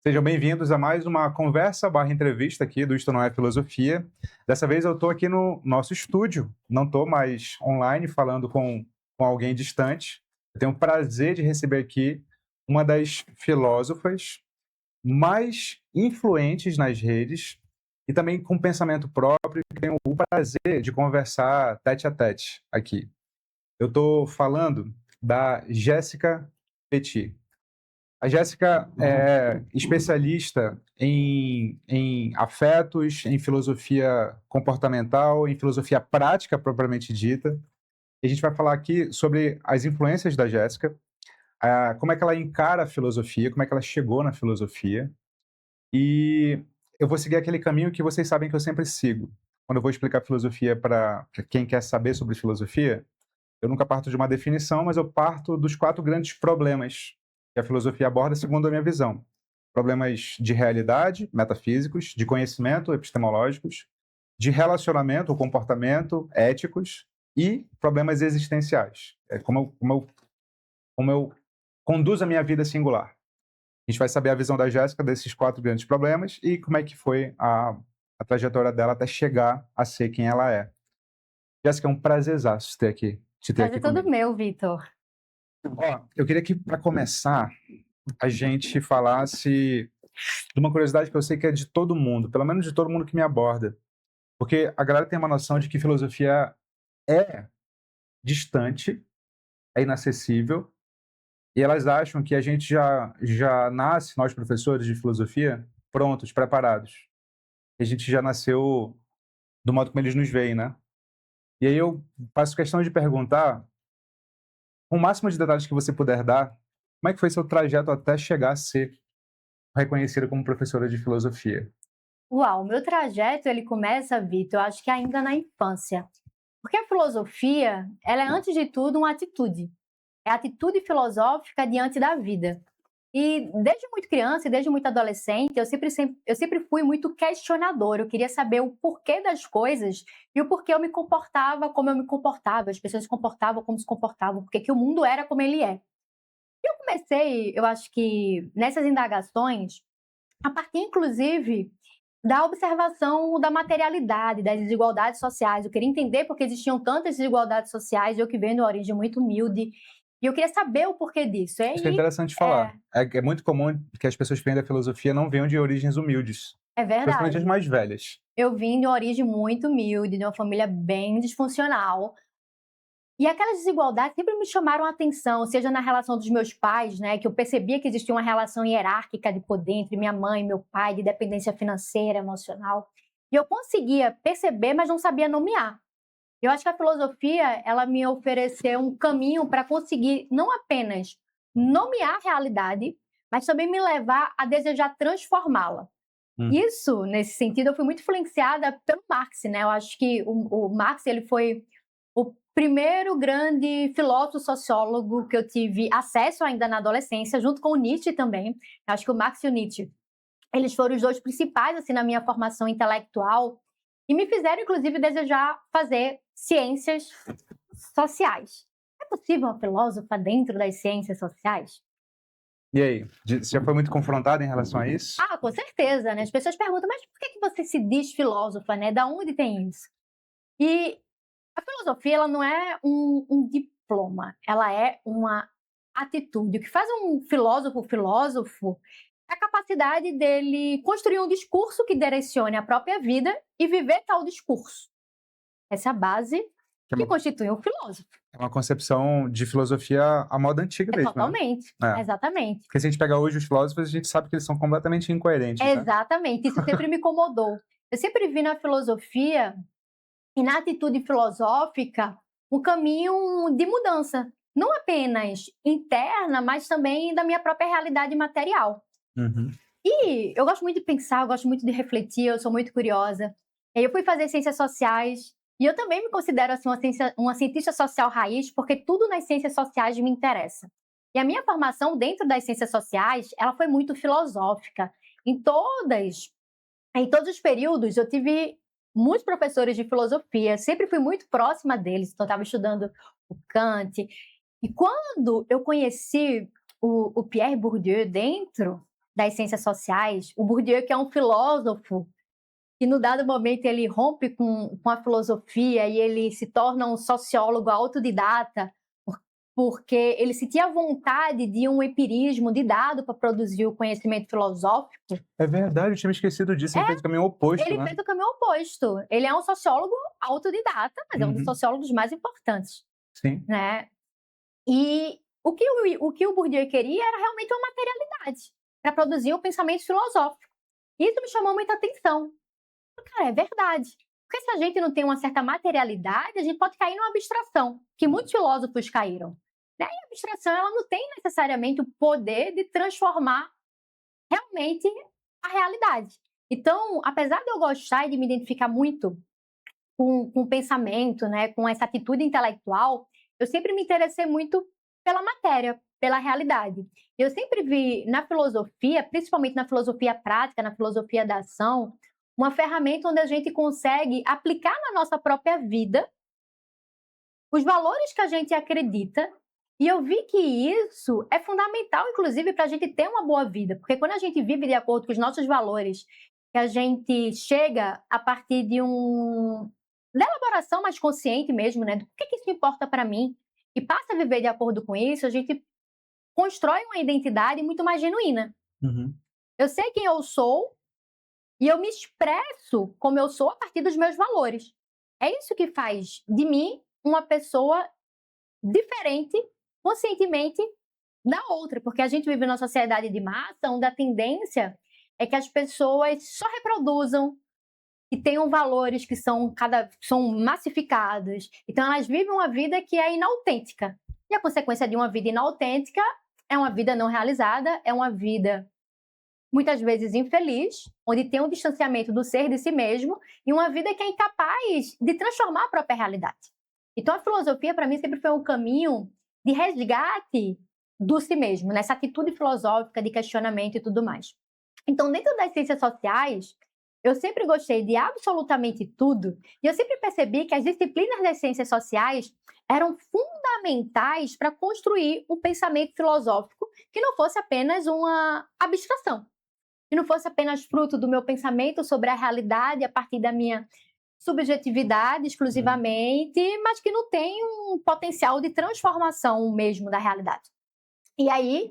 Sejam bem-vindos a mais uma conversa/entrevista aqui do Isto Não é Filosofia. Dessa vez eu estou aqui no nosso estúdio, não estou mais online falando com alguém distante. Eu tenho o prazer de receber aqui uma das filósofas mais influentes nas redes e também com pensamento próprio, que tenho o prazer de conversar tete a tete aqui. Eu estou falando da Jéssica Petit. A Jéssica é especialista em afetos, em filosofia comportamental, em filosofia prática propriamente dita. E a gente vai falar aqui sobre as influências da Jéssica, como é que ela encara a filosofia, como é que ela chegou na filosofia. E eu vou seguir aquele caminho que vocês sabem que eu sempre sigo. Quando eu vou explicar filosofia para quem quer saber sobre filosofia, eu nunca parto de uma definição, mas eu parto dos 4 grandes problemas que a filosofia aborda segundo a minha visão. Problemas de realidade, metafísicos, de conhecimento, epistemológicos, de relacionamento ou comportamento, éticos, e problemas existenciais. É como eu conduzo a minha vida singular. A gente vai saber a visão da Jéssica desses 4 grandes problemas e como é que foi a trajetória dela até chegar a ser quem ela é. Jéssica, é um prazerzaço te ter aqui Prazer todo comigo. meu, Vitor. Ó, eu queria que, para começar, a gente falasse de uma curiosidade que eu sei que é de todo mundo, pelo menos de todo mundo que me aborda. Porque a galera tem uma noção de que filosofia é distante, é inacessível, e elas acham que a gente já nasce, nós professores de filosofia, prontos, preparados. A gente já nasceu do modo como eles nos veem, né? E aí eu faço questão de perguntar, com o máximo de detalhes que você puder dar, como é que foi seu trajeto até chegar a ser reconhecida como professora de filosofia? Uau, o meu trajeto ele começa, Vitor, eu acho que ainda na infância. Porque a filosofia, ela é antes de tudo uma atitude. É a atitude filosófica diante da vida. E desde muito criança e desde muito adolescente, eu sempre fui muito questionadora. Eu queria saber o porquê das coisas e o porquê eu me comportava como eu me comportava, as pessoas se comportavam como se comportavam, porque que o mundo era como ele é. E eu comecei, eu acho que nessas indagações, a partir inclusive da observação da materialidade, das desigualdades sociais. Eu queria entender porque existiam tantas desigualdades sociais, eu que venho de uma origem muito humilde, e eu queria saber o porquê disso. E Isso é aí, interessante falar. É muito comum que as pessoas que vêm da filosofia não venham de origens humildes, é principalmente as verdade. mais velhas. Eu vim de uma origem muito humilde, de uma família bem disfuncional. E aquelas desigualdades sempre me chamaram a atenção, seja na relação dos meus pais, né, que eu percebia que existia uma relação hierárquica de poder entre minha mãe e meu pai, de dependência financeira, emocional. E eu conseguia perceber, mas não sabia nomear. Eu acho que a filosofia, ela me ofereceu um caminho para conseguir não apenas nomear a realidade, mas também me levar a desejar transformá-la. Hum. Isso, nesse sentido, eu fui muito influenciada pelo Marx, né? Eu acho que o Marx, ele foi o primeiro grande filósofo sociólogo que eu tive acesso ainda na adolescência, junto com o Nietzsche também. Eu acho que o Marx e o Nietzsche, eles foram os 2 principais assim na minha formação intelectual e me fizeram inclusive desejar fazer ciências sociais. É possível uma filósofa dentro das ciências sociais? E aí, você já foi muito confrontada em relação a isso? Ah, com certeza, né? As pessoas perguntam, mas por que você se diz filósofa, né? Da onde tem isso? E a filosofia, ela não é um diploma, ela é uma atitude. O que faz um filósofo é a capacidade dele construir um discurso que direcione a própria vida e viver tal discurso. Essa é a base Que que constitui um filósofo. é uma concepção de filosofia à moda antiga É mesmo, né? totalmente, É. exatamente. Porque se a gente pega hoje os filósofos, a gente sabe que eles são completamente incoerentes, né? Exatamente, isso sempre me incomodou. Eu sempre vi na filosofia e na atitude filosófica um caminho de mudança, não apenas interna, mas também da minha própria realidade material. Uhum. E eu gosto muito de pensar, eu gosto muito de refletir, eu sou muito curiosa. E aí eu fui fazer ciências sociais e eu também me considero assim, uma cientista social raiz, porque tudo nas ciências sociais me interessa. E a minha formação dentro das ciências sociais, ela foi muito filosófica. Em todos os períodos, eu tive muitos professores de filosofia, sempre fui muito próxima deles, então eu estava estudando o Kant. E quando eu conheci o Pierre Bourdieu dentro das ciências sociais, o Bourdieu, que é um filósofo, que no dado momento ele rompe com a filosofia e ele se torna um sociólogo autodidata, porque ele sentia vontade de um empirismo, de dado para produzir o conhecimento filosófico. É verdade, eu tinha me esquecido disso, ele fez o caminho oposto, Ele né? fez o caminho oposto. Ele é um sociólogo autodidata, mas é um dos sociólogos mais importantes, Sim. né? E o que o Bourdieu queria era realmente uma materialidade para produzir o pensamento filosófico. Isso me chamou muita atenção. Cara, é verdade. Porque se a gente não tem uma certa materialidade, a gente pode cair numa abstração, que muitos filósofos caíram. Né? E a abstração ela não tem necessariamente o poder de transformar realmente a realidade. Então, apesar de eu gostar e de me identificar muito com o pensamento, né, com essa atitude intelectual, eu sempre me interessei muito pela matéria, pela realidade. Eu sempre vi na filosofia, principalmente na filosofia prática, na filosofia da ação, uma ferramenta onde a gente consegue aplicar na nossa própria vida os valores que a gente acredita. E eu vi que isso é fundamental, inclusive, para a gente ter uma boa vida. Porque quando a gente vive de acordo com os nossos valores, que a gente chega a partir da elaboração mais consciente mesmo, né? Do que isso importa para mim, e passa a viver de acordo com isso, a gente constrói uma identidade muito mais genuína. Eu sei quem eu sou e eu me expresso como eu sou a partir dos meus valores. É isso que faz de mim uma pessoa diferente, conscientemente, da outra. Porque a gente vive numa sociedade de massa, onde a tendência é que as pessoas só reproduzam e tenham valores que são massificados. Então, elas vivem uma vida que é inautêntica. E a consequência de uma vida inautêntica é uma vida não realizada, é uma vida muitas vezes infeliz, onde tem um distanciamento do ser de si mesmo e uma vida que é incapaz de transformar a própria realidade. Então, a filosofia, para mim, sempre foi um caminho de resgate do si mesmo, nessa atitude filosófica de questionamento e tudo mais. Então, dentro das ciências sociais, eu sempre gostei de absolutamente tudo e eu sempre percebi que as disciplinas das ciências sociais eram fundamentais para construir um pensamento filosófico que não fosse apenas uma abstração, que não fosse apenas fruto do meu pensamento sobre a realidade a partir da minha subjetividade exclusivamente, mas que não tem um potencial de transformação mesmo da realidade. E aí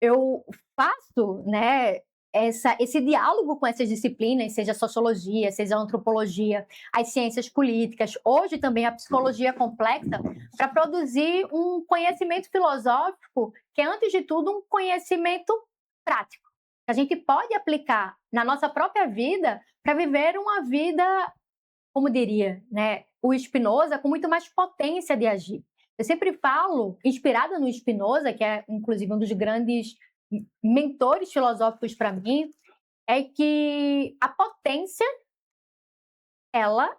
eu faço, né, esse diálogo com essas disciplinas, seja a sociologia, seja a antropologia, as ciências políticas, hoje também a psicologia complexa, para produzir um conhecimento filosófico que é, antes de tudo, um conhecimento prático. A gente pode aplicar na nossa própria vida para viver uma vida, como diria, né, o Spinoza, com muito mais potência de agir. Eu sempre falo, inspirada no Spinoza, que é, inclusive, um dos grandes mentores filosóficos para mim, é que a potência, ela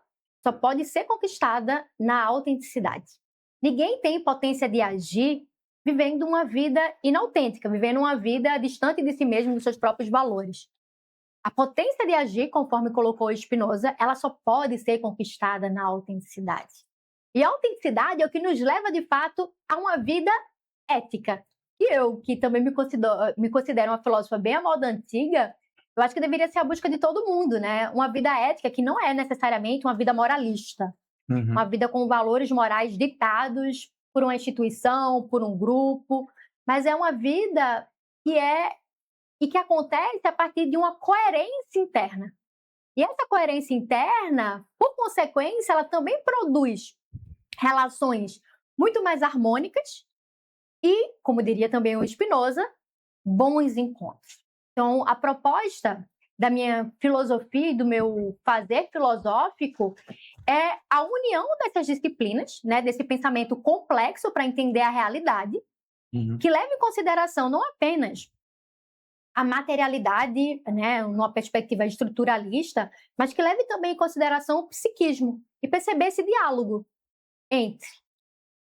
só pode ser conquistada na autenticidade. Ninguém tem potência de agir vivendo uma vida inautêntica, vivendo uma vida distante de si mesmo, dos seus próprios valores. A potência de agir, conforme colocou Spinoza, ela só pode ser conquistada na autenticidade. E a autenticidade é o que nos leva, de fato, a uma vida ética. E eu, que também me considero uma filósofa bem à moda antiga, eu acho que deveria ser a busca de todo mundo, né? Uma vida ética que não é necessariamente uma vida moralista. Uma vida com valores morais ditados por uma instituição, por um grupo, mas é uma vida que acontece a partir de uma coerência interna. E essa coerência interna, por consequência, ela também produz relações muito mais harmônicas e, como diria também o Spinoza, bons encontros. Então, a proposta da minha filosofia e do meu fazer filosófico é a união dessas disciplinas, né, desse pensamento complexo para entender a realidade, que leva em consideração não apenas a materialidade, né, numa perspectiva estruturalista, mas que leve também em consideração o psiquismo e perceber esse diálogo entre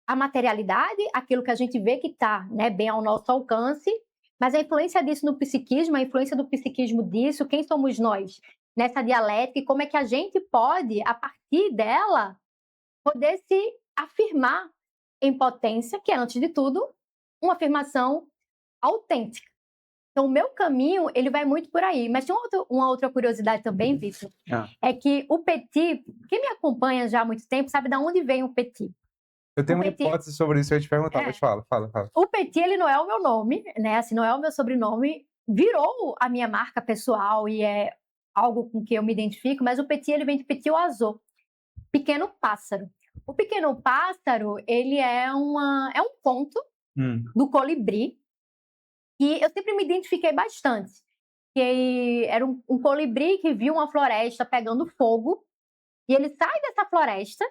a materialidade, aquilo que a gente vê que está, né, bem ao nosso alcance, mas a influência disso no psiquismo, a influência do psiquismo disso, quem somos nós nessa dialética e como é que a gente pode, a partir dela, poder se afirmar em potência, que é, antes de tudo, uma afirmação autêntica. Então, o meu caminho, ele vai muito por aí. Mas tem uma outra curiosidade também, Vitor, é que o petit, quem me acompanha já há muito tempo sabe de onde vem o petit. Eu tenho O uma petit, hipótese sobre isso, eu ia te perguntar, mas fala. o petit, ele não é o meu nome, né? Assim, não é o meu sobrenome, virou a minha marca pessoal e é algo com que eu me identifico, mas o petit, ele vem de petit oiseau, pequeno pássaro. O pequeno pássaro, ele é um conto do colibri, e eu sempre me identifiquei bastante. Que era um colibri que viu uma floresta pegando fogo, e ele sai dessa floresta,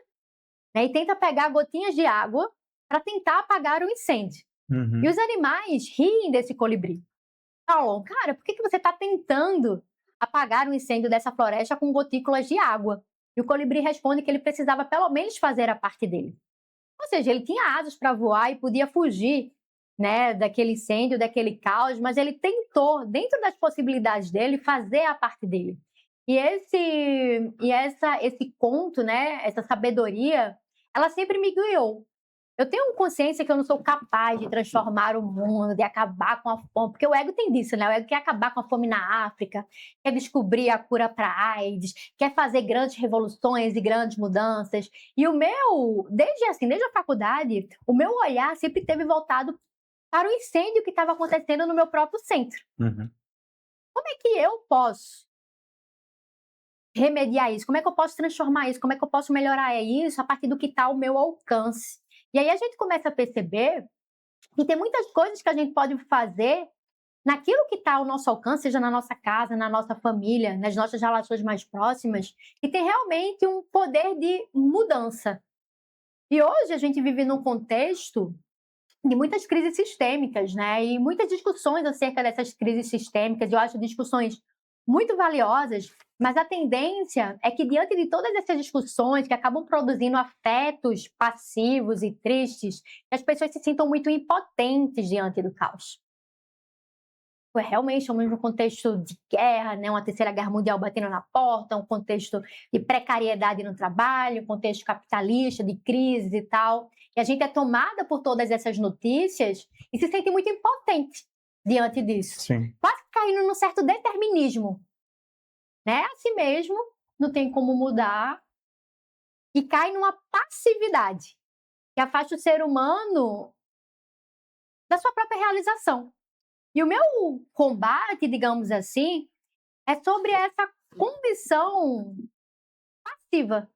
né, e tenta pegar gotinhas de água para tentar apagar o incêndio. E os animais riem desse colibri. Falam, cara, por que você está tentando apagar o incêndio dessa floresta com gotículas de água? E o colibri responde que ele precisava pelo menos fazer a parte dele. Ou seja, ele tinha asas para voar e podia fugir, né, daquele incêndio, daquele caos, mas ele tentou, dentro das possibilidades dele, fazer a parte dele. E esse conto, né, essa sabedoria, ela sempre me guiou. Eu tenho consciência que eu não sou capaz de transformar o mundo, de acabar com a fome, porque o ego tem disso, né? O ego quer acabar com a fome na África, quer descobrir a cura para a AIDS, quer fazer grandes revoluções e grandes mudanças. E desde a faculdade, o meu olhar sempre teve voltado para o incêndio que estava acontecendo no meu próprio centro. Como é que eu posso remediar isso? Como é que eu posso transformar isso? Como é que eu posso melhorar isso a partir do que está ao meu alcance? E aí a gente começa a perceber que tem muitas coisas que a gente pode fazer naquilo que está ao nosso alcance, seja na nossa casa, na nossa família, nas nossas relações mais próximas, que tem realmente um poder de mudança. E hoje a gente vive num contexto de muitas crises sistêmicas, né? E muitas discussões acerca dessas crises sistêmicas. Eu acho discussões muito valiosas, mas a tendência é que, diante de todas essas discussões que acabam produzindo afetos passivos e tristes, as pessoas se sintam muito impotentes diante do caos. Realmente estamos num contexto de guerra, né? Uma terceira guerra mundial batendo na porta, um contexto de precariedade no trabalho, um contexto capitalista, de crise e tal. E a gente é tomada por todas essas notícias e se sente muito impotente diante disso. Sim. Quase caindo num certo determinismo. Né? Assim mesmo, não tem como mudar. E cai numa passividade que afasta o ser humano da sua própria realização. E o meu combate, digamos assim, é sobre essa condição passiva,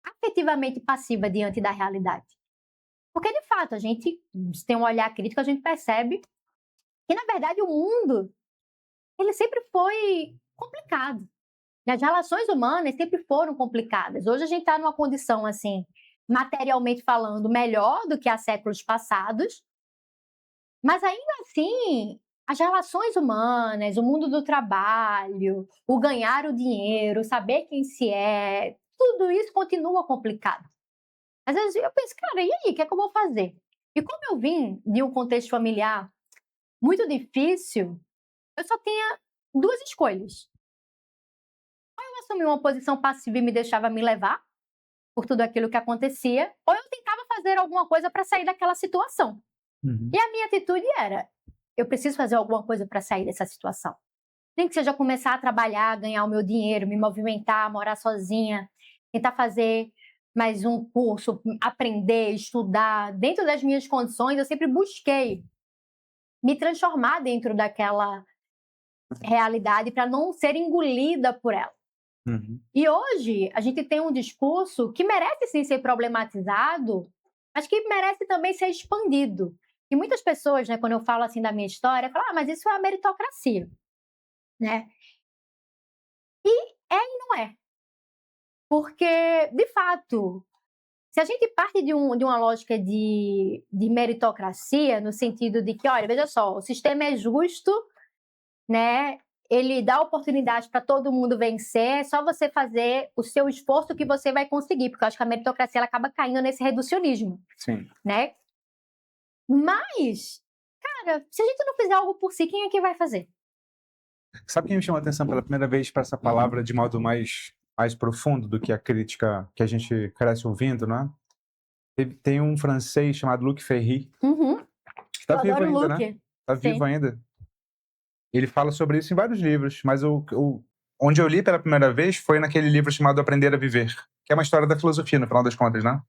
afetivamente passiva diante da realidade. Porque, de fato, a gente tem um olhar crítico, a gente percebe que, na verdade, o mundo ele sempre foi complicado. As relações humanas sempre foram complicadas. Hoje a gente está numa condição, assim, materialmente falando, melhor do que há séculos passados, mas ainda assim, as relações humanas, o mundo do trabalho, o ganhar o dinheiro, saber quem se é, tudo isso continua complicado. Às vezes eu penso, cara, e aí, o que é que eu vou fazer? E como eu vim de um contexto familiar muito difícil, eu só tinha duas escolhas. Ou eu assumia uma posição passiva e me deixava me levar por tudo aquilo que acontecia, ou eu tentava fazer alguma coisa para sair daquela situação. E a minha atitude era, eu preciso fazer alguma coisa para sair dessa situação. Nem que seja começar a trabalhar, ganhar o meu dinheiro, me movimentar, morar sozinha, tentar fazer mais um curso, aprender, estudar. Dentro das minhas condições, eu sempre busquei me transformar dentro daquela realidade para não ser engolida por ela. E hoje a gente tem um discurso que merece sim ser problematizado, mas que merece também ser expandido. E muitas pessoas, né, quando eu falo assim da minha história, falam, mas isso é a meritocracia, né? E não é. Porque, de fato, se a gente parte de uma lógica de meritocracia, no sentido de que, olha, veja só, o sistema é justo, né? Ele dá oportunidade para todo mundo vencer, é só você fazer o seu esforço que você vai conseguir, porque eu acho que a meritocracia ela acaba caindo nesse reducionismo. Sim. Né? Mas, cara, se a gente não fizer algo por si, quem é que vai fazer? Sabe quem me chamou a atenção pela primeira vez para essa palavra de modo mais profundo do que a crítica que a gente cresce ouvindo, né? Tem um francês chamado Luc Ferry, que está vivo ainda, né? Está vivo ainda. Ele fala sobre isso em vários livros, mas onde eu li pela primeira vez foi naquele livro chamado Aprender a Viver, que é uma história da filosofia, no final das contas, né?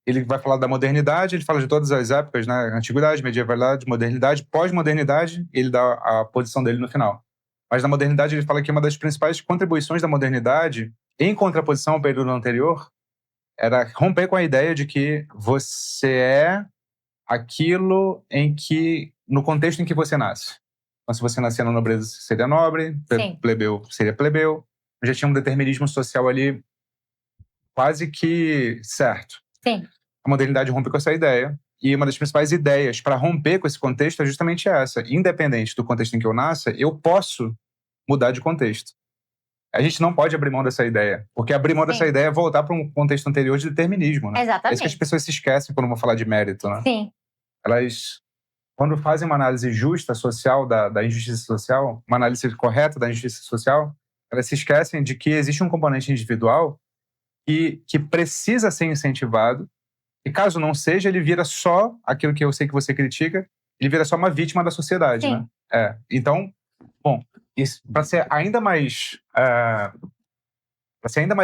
Ele vai falar da modernidade, ele fala de todas as épocas, né? Antiguidade, medievalidade, modernidade, pós-modernidade, ele dá a posição dele no final. Mas na modernidade ele fala que uma das principais contribuições da modernidade, em contraposição ao período anterior, era romper com a ideia de que você é aquilo no contexto em que você nasce. Então, se você nascia na nobreza, seria nobre, Sim. plebeu, seria plebeu. Já tinha um determinismo social ali quase que certo. Sim. A modernidade rompe com essa ideia. E uma das principais ideias para romper com esse contexto é justamente essa. Independente do contexto em que eu nasça, eu posso mudar de contexto. A gente não pode abrir mão dessa ideia. Porque abrir mão dessa ideia é voltar para um contexto anterior de determinismo, né? Exatamente. É isso que as pessoas se esquecem quando vão falar de mérito, né? Sim. Elas, quando fazem uma análise justa social da injustiça social, uma análise correta da injustiça social, elas se esquecem de que existe um componente individual que precisa ser incentivado, e caso não seja, ele vira só aquilo que eu sei que você critica, ele vira só uma vítima da sociedade, Sim. né? Então, bom, para ser ainda mais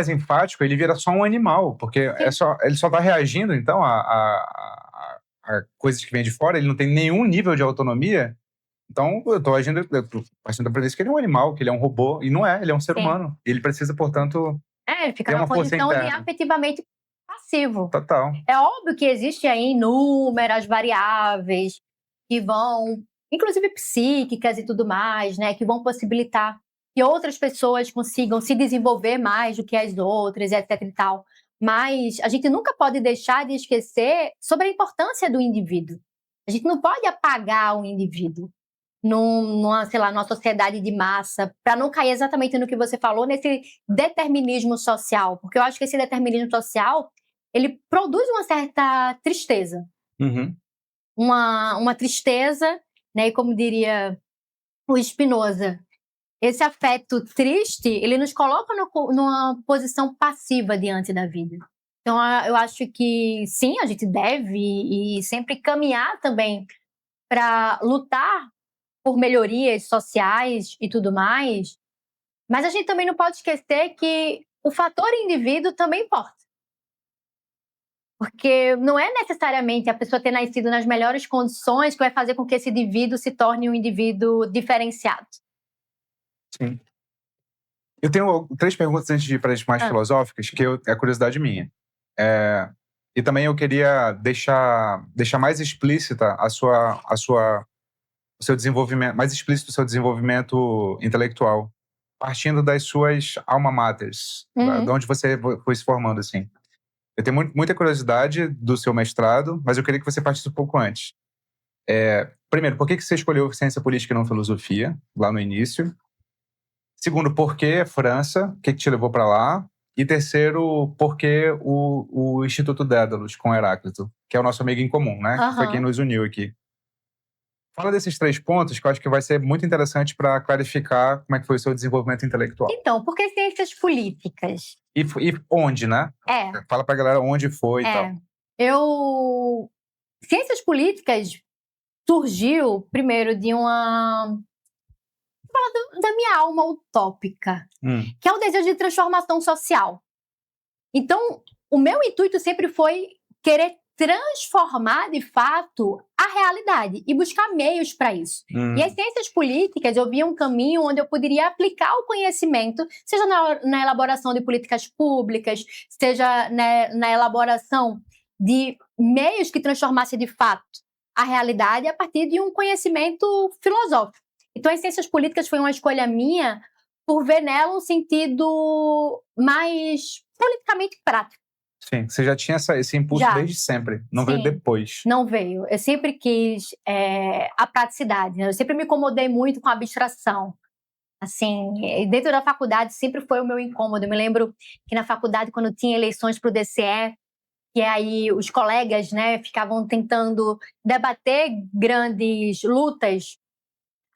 enfático, ele vira só um animal, porque ele só está reagindo, então, a coisas que vêm de fora, ele não tem nenhum nível de autonomia. Então, eu tô partindo da premissa que ele é um animal, que ele é um robô, e não é, ele é um ser humano. Ele precisa, portanto, ele fica ter numa uma força condição de interna. afetivamente passivo. Total. É óbvio que existem aí inúmeras variáveis que vão, inclusive psíquicas e tudo mais, né, que vão possibilitar que outras pessoas consigam se desenvolver mais do que as outras, etc e tal. Mas a gente nunca pode deixar de esquecer sobre a importância do indivíduo. A gente não pode apagar o indivíduo numa sociedade de massa, para não cair exatamente no que você falou, nesse determinismo social. Porque eu acho que esse determinismo social, ele produz uma certa tristeza. Uhum. Uma tristeza, né? E como diria o Spinoza, esse afeto triste, ele nos coloca numa posição passiva diante da vida. Então, eu acho que, sim, a gente deve e sempre caminhar também para lutar por melhorias sociais e tudo mais, mas a gente também não pode esquecer que o fator indivíduo também importa. Porque não é necessariamente a pessoa ter nascido nas melhores condições que vai fazer com que esse indivíduo se torne um indivíduo diferenciado. Sim. Eu tenho 3 perguntas antes de ir para as mais filosóficas, que é curiosidade minha. E também eu queria deixar mais explícita o seu desenvolvimento, mais explícito o seu desenvolvimento intelectual, partindo das suas alma maters, de onde você foi se formando, assim. Eu tenho muita curiosidade do seu mestrado, mas eu queria que você partisse um pouco antes. Primeiro, por que você escolheu ciência política e não filosofia, lá no início? Segundo, por que França? O que te levou para lá? E terceiro, por que o Instituto Dédalus com Heráclito, que é o nosso amigo em comum, né? Que foi quem nos uniu aqui. Fala desses 3 pontos que eu acho que vai ser muito interessante para clarificar como é que foi o seu desenvolvimento intelectual. Então, por que ciências políticas? E onde, né? Fala pra galera onde foi e tal. Ciências políticas surgiu primeiro de da minha alma utópica, que é o desejo de transformação social. Então, o meu intuito sempre foi querer transformar, de fato, a realidade e buscar meios para isso. E as ciências políticas, eu via um caminho onde eu poderia aplicar o conhecimento, seja na elaboração de políticas públicas, seja na elaboração de meios que transformassem, de fato, a realidade a partir de um conhecimento filosófico. Então, as ciências políticas foi uma escolha minha por ver nela um sentido mais politicamente prático. Sim, você já tinha esse impulso desde sempre, não veio depois. Não veio. Eu sempre quis a praticidade, né? Eu sempre me incomodei muito com a abstração. Assim, dentro da faculdade sempre foi o meu incômodo. Eu me lembro que na faculdade, quando tinha eleições para o DCE, que aí os colegas, né, ficavam tentando debater grandes lutas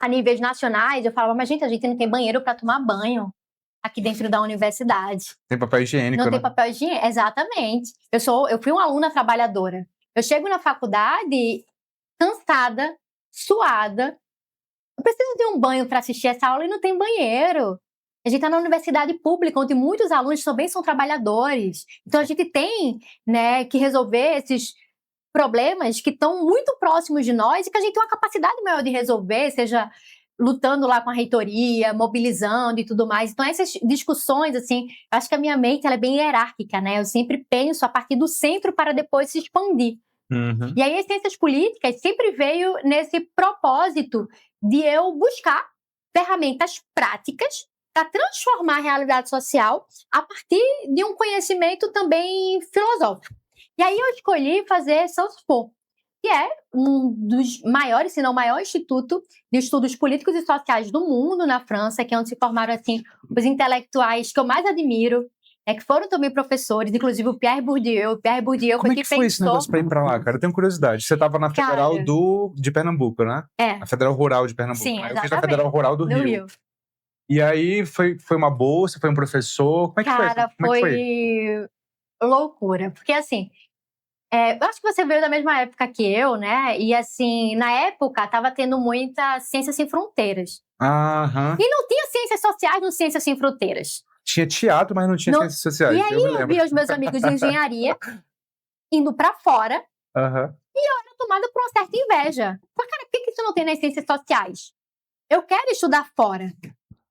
a níveis nacionais, eu falava, mas gente, a gente não tem banheiro para tomar banho aqui dentro da universidade. Tem papel higiênico, Não tem papel higiênico, exatamente. Eu fui uma aluna trabalhadora. Eu chego na faculdade cansada, suada, eu preciso de um banho para assistir essa aula e não tem banheiro. A gente está na universidade pública, onde muitos alunos também são trabalhadores. Então, a gente tem, né, que resolver esses problemas que estão muito próximos de nós e que a gente tem uma capacidade maior de resolver, seja lutando lá com a reitoria, mobilizando e tudo mais. Então, essas discussões, assim, eu acho que a minha mente ela é bem hierárquica, né? Eu sempre penso a partir do centro para depois se expandir. Uhum. E aí, as ciências políticas sempre veio nesse propósito de eu buscar ferramentas práticas para transformar a realidade social a partir de um conhecimento também filosófico. E aí, eu escolhi fazer Sciences Po, que é um dos maiores, se não o maior instituto de estudos políticos e sociais do mundo na França, que é onde se formaram, assim, os intelectuais que eu mais admiro, que foram também professores, inclusive o Pierre Bourdieu. O Pierre Bourdieu Como foi é que quem foi esse pensou... negócio pra ir pra lá, cara? Eu tenho curiosidade. Você tava na Federal Cara, de Pernambuco, né? É, A Federal Rural de Pernambuco. sim, Né? Eu fiz na Federal exatamente. Rural do No Rio. Rio. E aí foi uma bolsa, foi um professor. Como é que foi? Cara, Como é que foi? foi loucura. Porque, assim, eu acho que você veio da mesma época que eu, né? E, assim, na época, tava tendo muita Ciências Sem Fronteiras. Aham. E não tinha Ciências Sociais no Ciências Sem Fronteiras. Tinha teatro, mas não tinha ciências sociais. E Eu aí, me eu lembro. via os meus amigos de engenharia indo pra fora, Aham. tomada por uma certa inveja. Mas, cara, por que isso não tem nas Ciências Sociais? Eu quero estudar fora,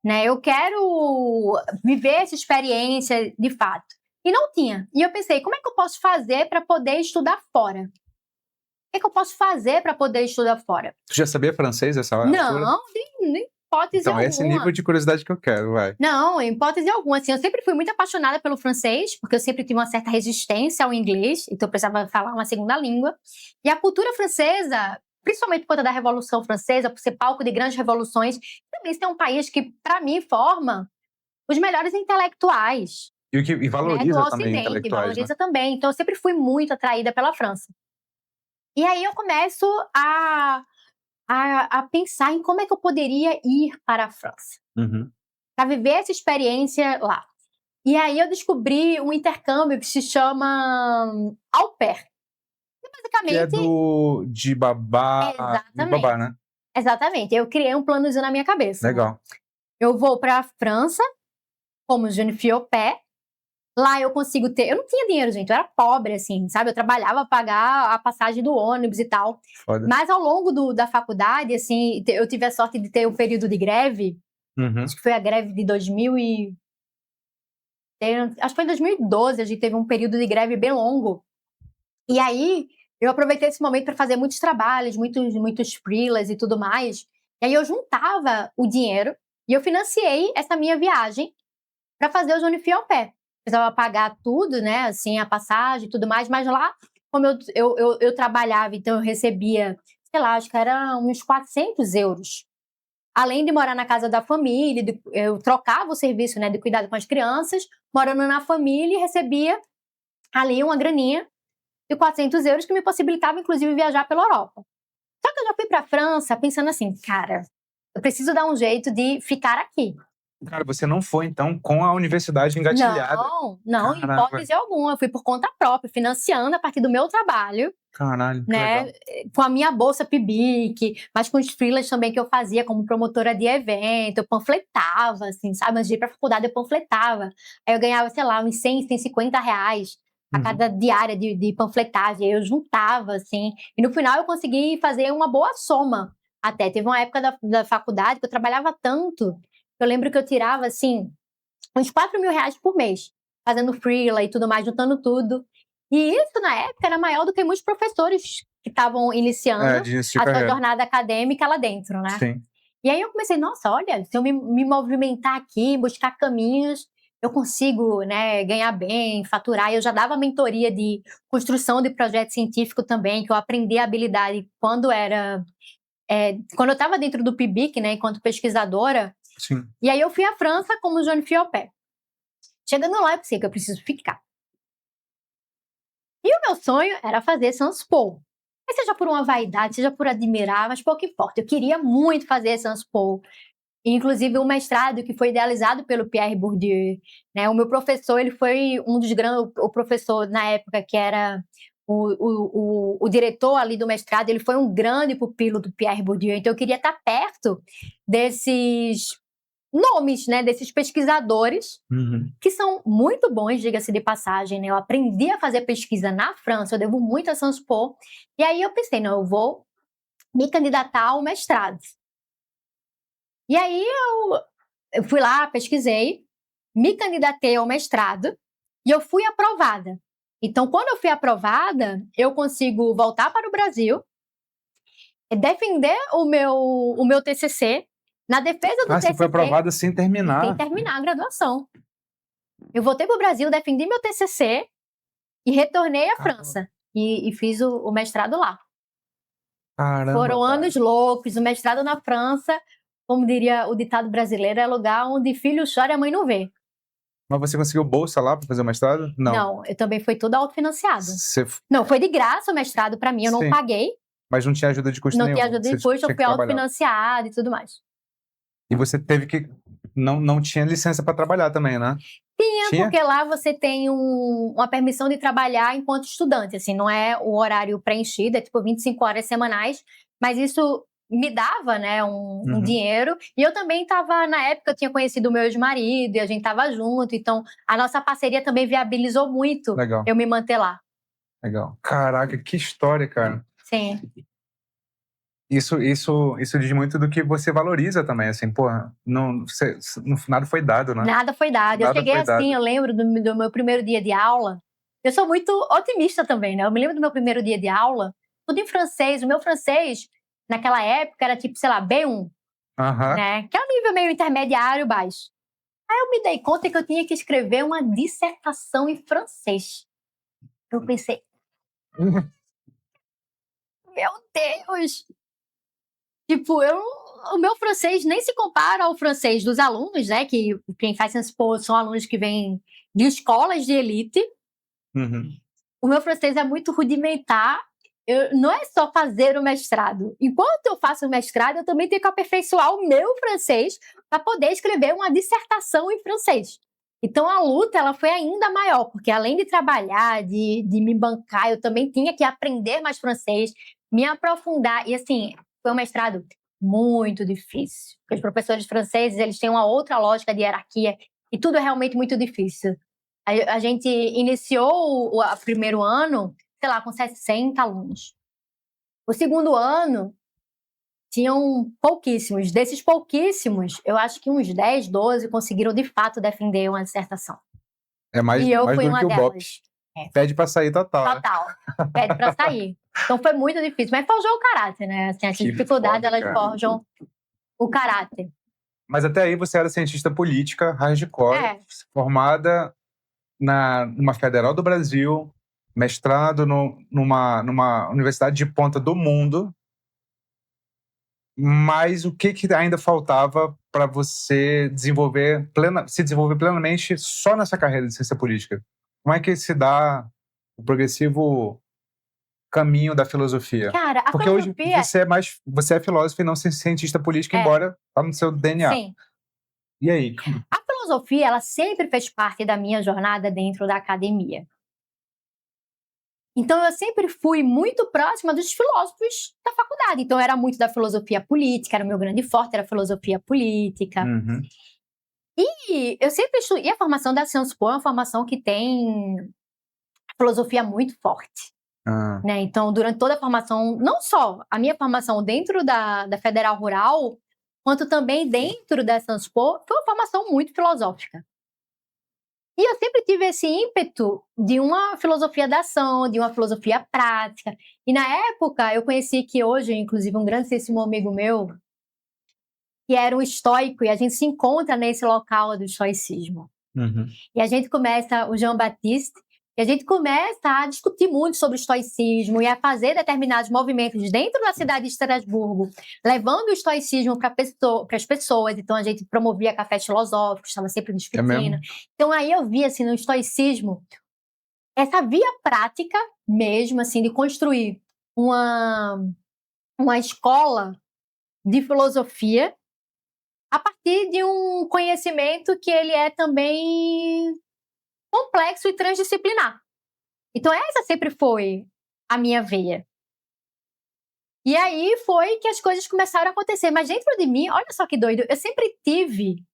né? Eu quero viver essa experiência de fato. E não tinha. E eu pensei, como é que eu posso fazer para poder estudar fora? O que é que eu posso fazer para poder estudar fora? Tu já sabia francês essa altura? Não, nem hipótese Então, alguma. esse nível de curiosidade que eu quero, vai. Não, em hipótese alguma. Assim, eu sempre fui muito apaixonada pelo francês, porque eu sempre tive uma certa resistência ao inglês, então eu precisava falar uma segunda língua. E a cultura francesa, principalmente por conta da Revolução Francesa, por ser palco de grandes revoluções, também é um país que, para mim, forma os melhores intelectuais, E né, do valoriza também Ocidente, e intelectuais, né? valoriza também. Então, eu sempre fui muito atraída pela França. E aí eu começo a pensar em como é que eu poderia ir para a França, Uhum. para viver essa experiência lá. E aí eu descobri um intercâmbio que se chama Au Pair. Que é Basicamente, de babá, exatamente. né? Exatamente. Eu criei um planozinho na minha cabeça. Legal. Eu vou para a França como jeune fille au pair. Lá eu consigo ter... Eu não tinha dinheiro, gente. Eu era pobre, assim, sabe? Eu trabalhava a pagar a passagem do ônibus e tal. Foda. Mas ao longo da faculdade, assim, eu tive a sorte de ter um período de greve. Uhum. Acho que foi a greve de 2000 e... Acho que foi em 2012, a gente teve um período de greve bem longo. E aí, eu aproveitei esse momento para fazer muitos trabalhos, muitos freelas e tudo mais. E aí eu juntava o dinheiro e eu financiei essa minha viagem para fazer o Jeune Fille au Pair. Precisava pagar tudo, né, assim, a passagem e tudo mais, mas lá, como eu trabalhava, então eu recebia, sei lá, acho que era uns 400 euros. Além de morar na casa da família, eu trocava o serviço, né, de cuidado com as crianças, morando na família e recebia ali uma graninha de 400 euros que me possibilitava, inclusive, viajar pela Europa. Só que eu já fui para a França pensando assim, cara, eu preciso dar um jeito de ficar aqui. Cara, você não foi, então, com a universidade engatilhada? Não, em hipótese alguma. Eu fui por conta própria, financiando a partir do meu trabalho. Caralho, né? legal. Com a minha bolsa PIBIC, mas com os freelas também que eu fazia como promotora de evento, eu panfletava, assim, sabe? Antes de ir pra faculdade, eu panfletava. Aí eu ganhava, sei lá, uns 100, 150 reais a cada diária de panfletagem. Aí eu juntava, assim. E no final eu consegui fazer uma boa soma. Até teve uma época da faculdade que eu trabalhava tanto. Eu lembro que eu tirava, assim, uns 4 mil reais por mês. Fazendo freela e tudo mais, juntando tudo. E isso, na época, era maior do que muitos professores que estavam iniciando a sua jornada acadêmica lá dentro, né? Sim. E aí eu comecei, nossa, olha, se eu me movimentar aqui, buscar caminhos, eu consigo, né, ganhar bem, faturar. Eu já dava mentoria de construção de projeto científico também, que eu aprendi a habilidade quando eu estava dentro do PIBIC, né, enquanto pesquisadora. Sim. E aí eu fui à França como jeune fille au pair. Chegando lá, eu pensei que eu preciso ficar. E o meu sonho era fazer Sciences Po. Mas seja por uma vaidade, seja por admirar, mas pouco importa. Eu queria muito fazer Sciences Po. Inclusive, um mestrado que foi idealizado pelo Pierre Bourdieu. Né? O meu professor, ele foi um dos grandes... O professor, na época, que era o diretor ali do mestrado, ele foi um grande pupilo do Pierre Bourdieu, então eu queria estar perto desses nomes, né, desses pesquisadores, que são muito bons, diga-se de passagem, né? Eu aprendi a fazer pesquisa na França, eu devo muito a Sciences Po, e aí eu pensei, não, eu vou me candidatar ao mestrado. E aí eu fui lá, pesquisei, me candidatei ao mestrado, e eu fui aprovada. Então, quando eu fui aprovada, eu consigo voltar para o Brasil, defender o meu TCC. Na defesa do TCC... Você foi aprovada sem terminar. Sem terminar a graduação. Eu voltei para o Brasil, defendi meu TCC e retornei à França. E fiz o mestrado lá. Caramba, Foram anos loucos. O mestrado na França, como diria o ditado brasileiro, é lugar onde filho chora e a mãe não vê. Mas você conseguiu bolsa lá para fazer o mestrado? Não, eu também fui tudo autofinanciado. Você... Não, foi de graça o mestrado para mim, eu não paguei. Mas não tinha ajuda de custo nenhum? Não tinha ajuda de custo, eu fui autofinanciado e tudo mais. E você teve que... Não tinha licença para trabalhar também, né? Tinha, porque lá você tem uma permissão de trabalhar enquanto estudante, assim, não é o horário preenchido, é tipo 25 horas semanais, mas isso me dava, né, um dinheiro, e eu também estava, na época, eu tinha conhecido o meu ex-marido, e a gente estava junto, então a nossa parceria também viabilizou muito eu me manter lá. Legal. Caraca, que história, cara. Sim. Isso diz muito do que você valoriza também, assim, porra, nada foi dado, né? Nada foi dado. Eu cheguei assim, eu lembro do meu primeiro dia de aula, eu sou muito otimista também, né? Eu me lembro do meu primeiro dia de aula, tudo em francês, o meu francês, naquela época, era tipo, sei lá, B1, né? Que é um nível meio intermediário baixo. Aí eu me dei conta que eu tinha que escrever uma dissertação em francês. Eu pensei, meu Deus! Tipo, o meu francês nem se compara ao francês dos alunos, né? Que quem faz Sciences Po são alunos que vêm de escolas de elite. O meu francês é muito rudimentar. Não é só fazer o mestrado. Enquanto eu faço o mestrado, eu também tenho que aperfeiçoar o meu francês para poder escrever uma dissertação em francês. Então, a luta ela foi ainda maior, porque além de trabalhar, de me bancar, eu também tinha que aprender mais francês, me aprofundar. E, assim, foi um mestrado muito difícil. Porque os professores franceses, eles têm uma outra lógica de hierarquia e tudo é realmente muito difícil. A gente iniciou o primeiro ano, sei lá, com 60 alunos. O segundo ano, tinham pouquíssimos. Desses pouquíssimos, eu acho que uns 10, 12 conseguiram, de fato, defender uma dissertação. É mais, e eu mais fui do uma que o delas. BOP. Pede pra sair total. Total. Pede pra sair. Então foi muito difícil. Mas forjou o caráter, né? Assim, as dificuldades, elas forjam o caráter. Mas até aí você era cientista política, hardcore, formada numa Federal do Brasil, mestrado numa universidade de ponta do mundo. Mas o que ainda faltava para você se desenvolver plenamente só nessa carreira de ciência política? Como é que se dá o progressivo caminho da filosofia? Cara, Porque hoje você é filósofo e não cientista político, embora tá no seu DNA. Sim. E aí? A filosofia, ela sempre fez parte da minha jornada dentro da academia. Então, eu sempre fui muito próxima dos filósofos da faculdade. Então, era muito da filosofia política, era o meu grande forte, era a filosofia política. E eu sempre estudei. E a formação da Sciences Po é uma formação que tem filosofia muito forte. Né? Então, durante toda a formação, não só a minha formação dentro da Federal Rural, quanto também dentro da Sciences Po, foi uma formação muito filosófica. E eu sempre tive esse ímpeto de uma filosofia da ação, de uma filosofia prática. E na época, eu conheci que hoje, inclusive, um grandíssimo amigo meu, que era um estoico, e a gente se encontra nesse local do estoicismo. E a gente começa, o Jean-Baptiste, e a gente começa a discutir muito sobre o estoicismo e a fazer determinados movimentos dentro da cidade de Estrasburgo, levando o estoicismo para as pessoas. Então, a gente promovia cafés filosóficos, estava sempre discutindo. Então, aí eu vi, assim, no estoicismo, essa via prática mesmo, assim, de construir uma escola de filosofia a partir de um conhecimento que ele é também complexo e transdisciplinar. Então essa sempre foi a minha veia. E aí foi que as coisas começaram a acontecer. Mas dentro de mim, olha só que doido, eu sempre tive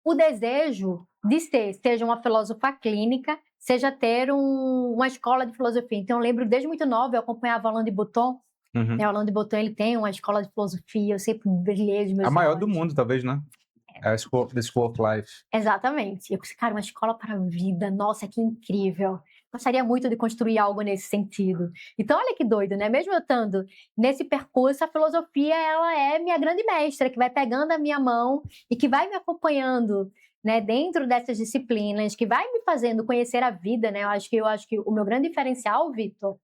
o desejo de ser, seja uma filósofa clínica, seja ter uma escola de filosofia. Então eu lembro desde muito nova, eu acompanhava o Alain de Botton. O Alain de Botton, ele tem uma escola de filosofia, eu sempre brilhei os meus A maior do olhos. mundo, talvez, né? É a The School of Life. Exatamente. Eu pensei, cara, uma escola para a vida, nossa, que incrível. Gostaria muito de construir algo nesse sentido. Então, olha que doido, né? Mesmo eu estando nesse percurso, a filosofia, ela é minha grande mestra, que vai pegando a minha mão e que vai me acompanhando, né, dentro dessas disciplinas, que vai me fazendo conhecer a vida, né? Eu acho que o meu grande diferencial, Vitor,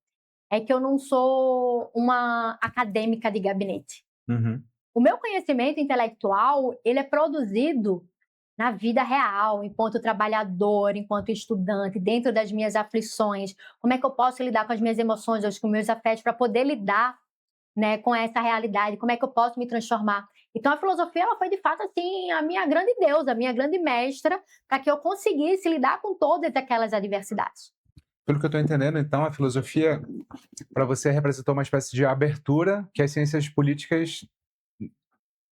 é que eu não sou uma acadêmica de gabinete. O meu conhecimento intelectual, ele é produzido na vida real, enquanto trabalhador, enquanto estudante, dentro das minhas aflições. Como é que eu posso lidar com as minhas emoções, com os meus afetos, para poder lidar, né, com essa realidade? Como é que eu posso me transformar? Então, a filosofia, ela foi, de fato, assim, a minha grande deusa, a minha grande mestra, para que eu conseguisse lidar com todas aquelas adversidades. Pelo que eu estou entendendo, então, a filosofia, para você, representou uma espécie de abertura que as ciências políticas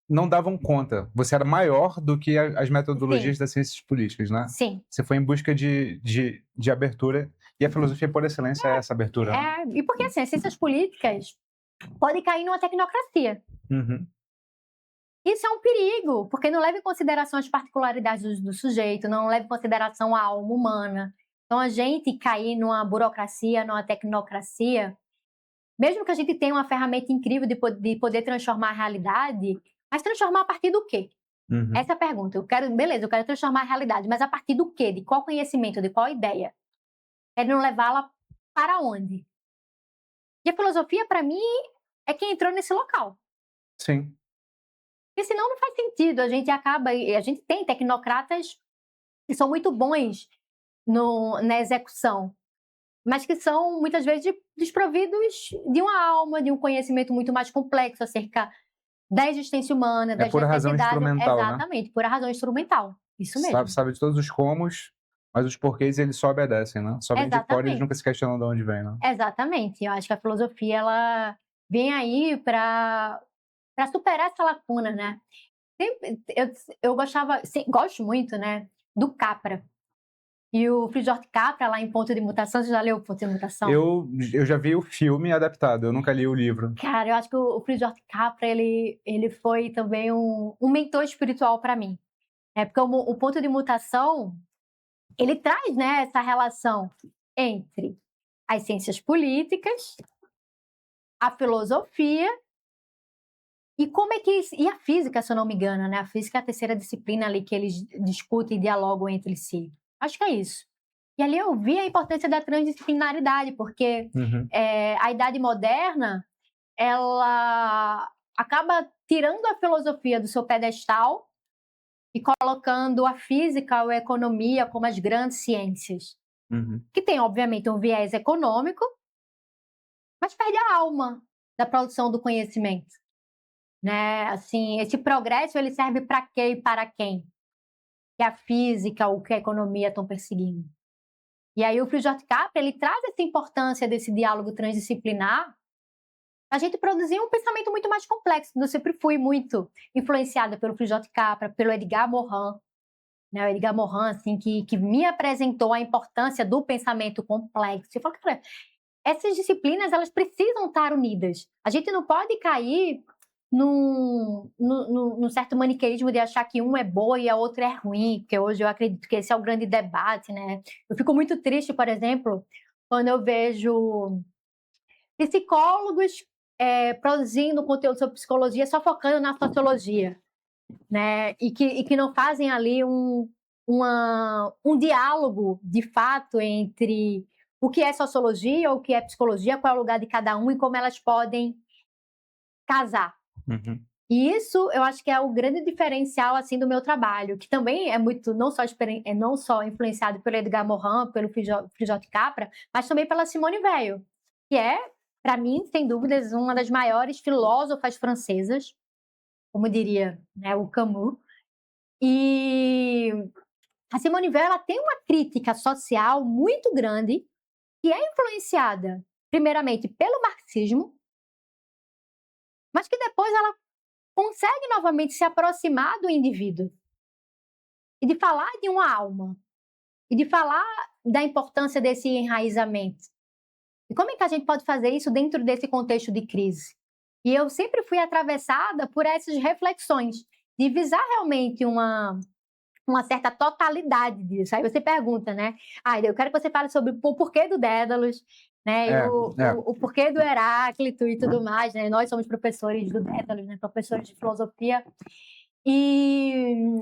não davam conta. Você era maior do que as metodologias Sim. das ciências políticas, né? Sim. Você foi em busca de abertura, e a filosofia, por excelência, é essa abertura. Né? E porque, assim, as ciências políticas podem cair numa tecnocracia. Isso é um perigo, porque não leva em consideração as particularidades do sujeito, não leva em consideração a alma humana. Então, a gente cair numa burocracia, numa tecnocracia, mesmo que a gente tenha uma ferramenta incrível de poder transformar a realidade, mas transformar a partir do quê? Essa é a pergunta. Eu quero transformar a realidade, mas a partir do quê? De qual conhecimento? De qual ideia? Quero levá-la para onde? E a filosofia, para mim, é quem entrou nesse local. Sim. Porque senão não faz sentido. A gente tem tecnocratas que são muito bons na execução, mas que são muitas vezes desprovidos de uma alma, de um conhecimento muito mais complexo acerca da existência humana, das pura razão necessidades. instrumental, Exatamente, pura razão instrumental. Isso mesmo. Sabe de todos os comos, mas os porquês eles só obedecem, né? Só vem de fora e eles nunca se questionam de onde vem, né? Exatamente. Eu acho que a filosofia, ela vem aí para superar essa lacuna, né? Eu gosto muito, né, do Capra. E o Frijord Capra, lá em Ponto de Mutação, você já leu Ponto de Mutação? Eu já vi o filme adaptado, eu nunca li o livro. Cara, eu acho que o Frijord Capra, ele foi também um mentor espiritual para mim. Porque o Ponto de Mutação, ele traz, né, essa relação entre as ciências políticas, a filosofia e como é que e a física, se eu não me engano, né? A física é a terceira disciplina ali que eles discutem e dialogam entre si. Acho que é isso. E ali eu vi a importância da transdisciplinaridade, porque a Idade Moderna, ela acaba tirando a filosofia do seu pedestal e colocando a física ou a economia como as grandes ciências. Que tem, obviamente, um viés econômico, mas perde a alma da produção do conhecimento. Né? Assim, esse progresso, ele serve para quê e para quem? Que a física ou que a economia estão perseguindo. E aí o Frijord Capra, ele traz essa importância desse diálogo transdisciplinar. A gente produzir um pensamento muito mais complexo. Eu sempre fui muito influenciada pelo Frijord Capra, pelo Edgar Morin, né? O Edgar Morin, assim, que me apresentou a importância do pensamento complexo. Eu falo, cara, essas disciplinas, elas precisam estar unidas. A gente não pode cair num certo maniqueísmo de achar que um é bom e a outra é ruim, porque hoje eu acredito que esse é o grande debate, né? Eu fico muito triste, por exemplo, quando eu vejo psicólogos produzindo conteúdo sobre psicologia só focando na sociologia, né? E que não fazem ali um diálogo, de fato, entre o que é sociologia, o que é psicologia, qual é o lugar de cada um e como elas podem casar. E isso, eu acho que é o grande diferencial, assim, do meu trabalho, que também é muito, não só influenciado pelo Edgar Morin, pelo Frijord Capra, mas também pela Simone Weil, que é, para mim, sem dúvidas, uma das maiores filósofas francesas, como diria, né, o Camus. E a Simone Weil, ela tem uma crítica social muito grande, que é influenciada primeiramente pelo marxismo, mas que depois ela consegue novamente se aproximar do indivíduo e de falar de uma alma e de falar da importância desse enraizamento. E como é que a gente pode fazer isso dentro desse contexto de crise? E eu sempre fui atravessada por essas reflexões, de visar realmente uma certa totalidade disso. Aí você pergunta, né? Eu quero que você fale sobre o porquê do Dédalus, né? E o porquê do Heráclito e tudo mais, né? Nós somos professores do Dédalus, né? Professores de filosofia. E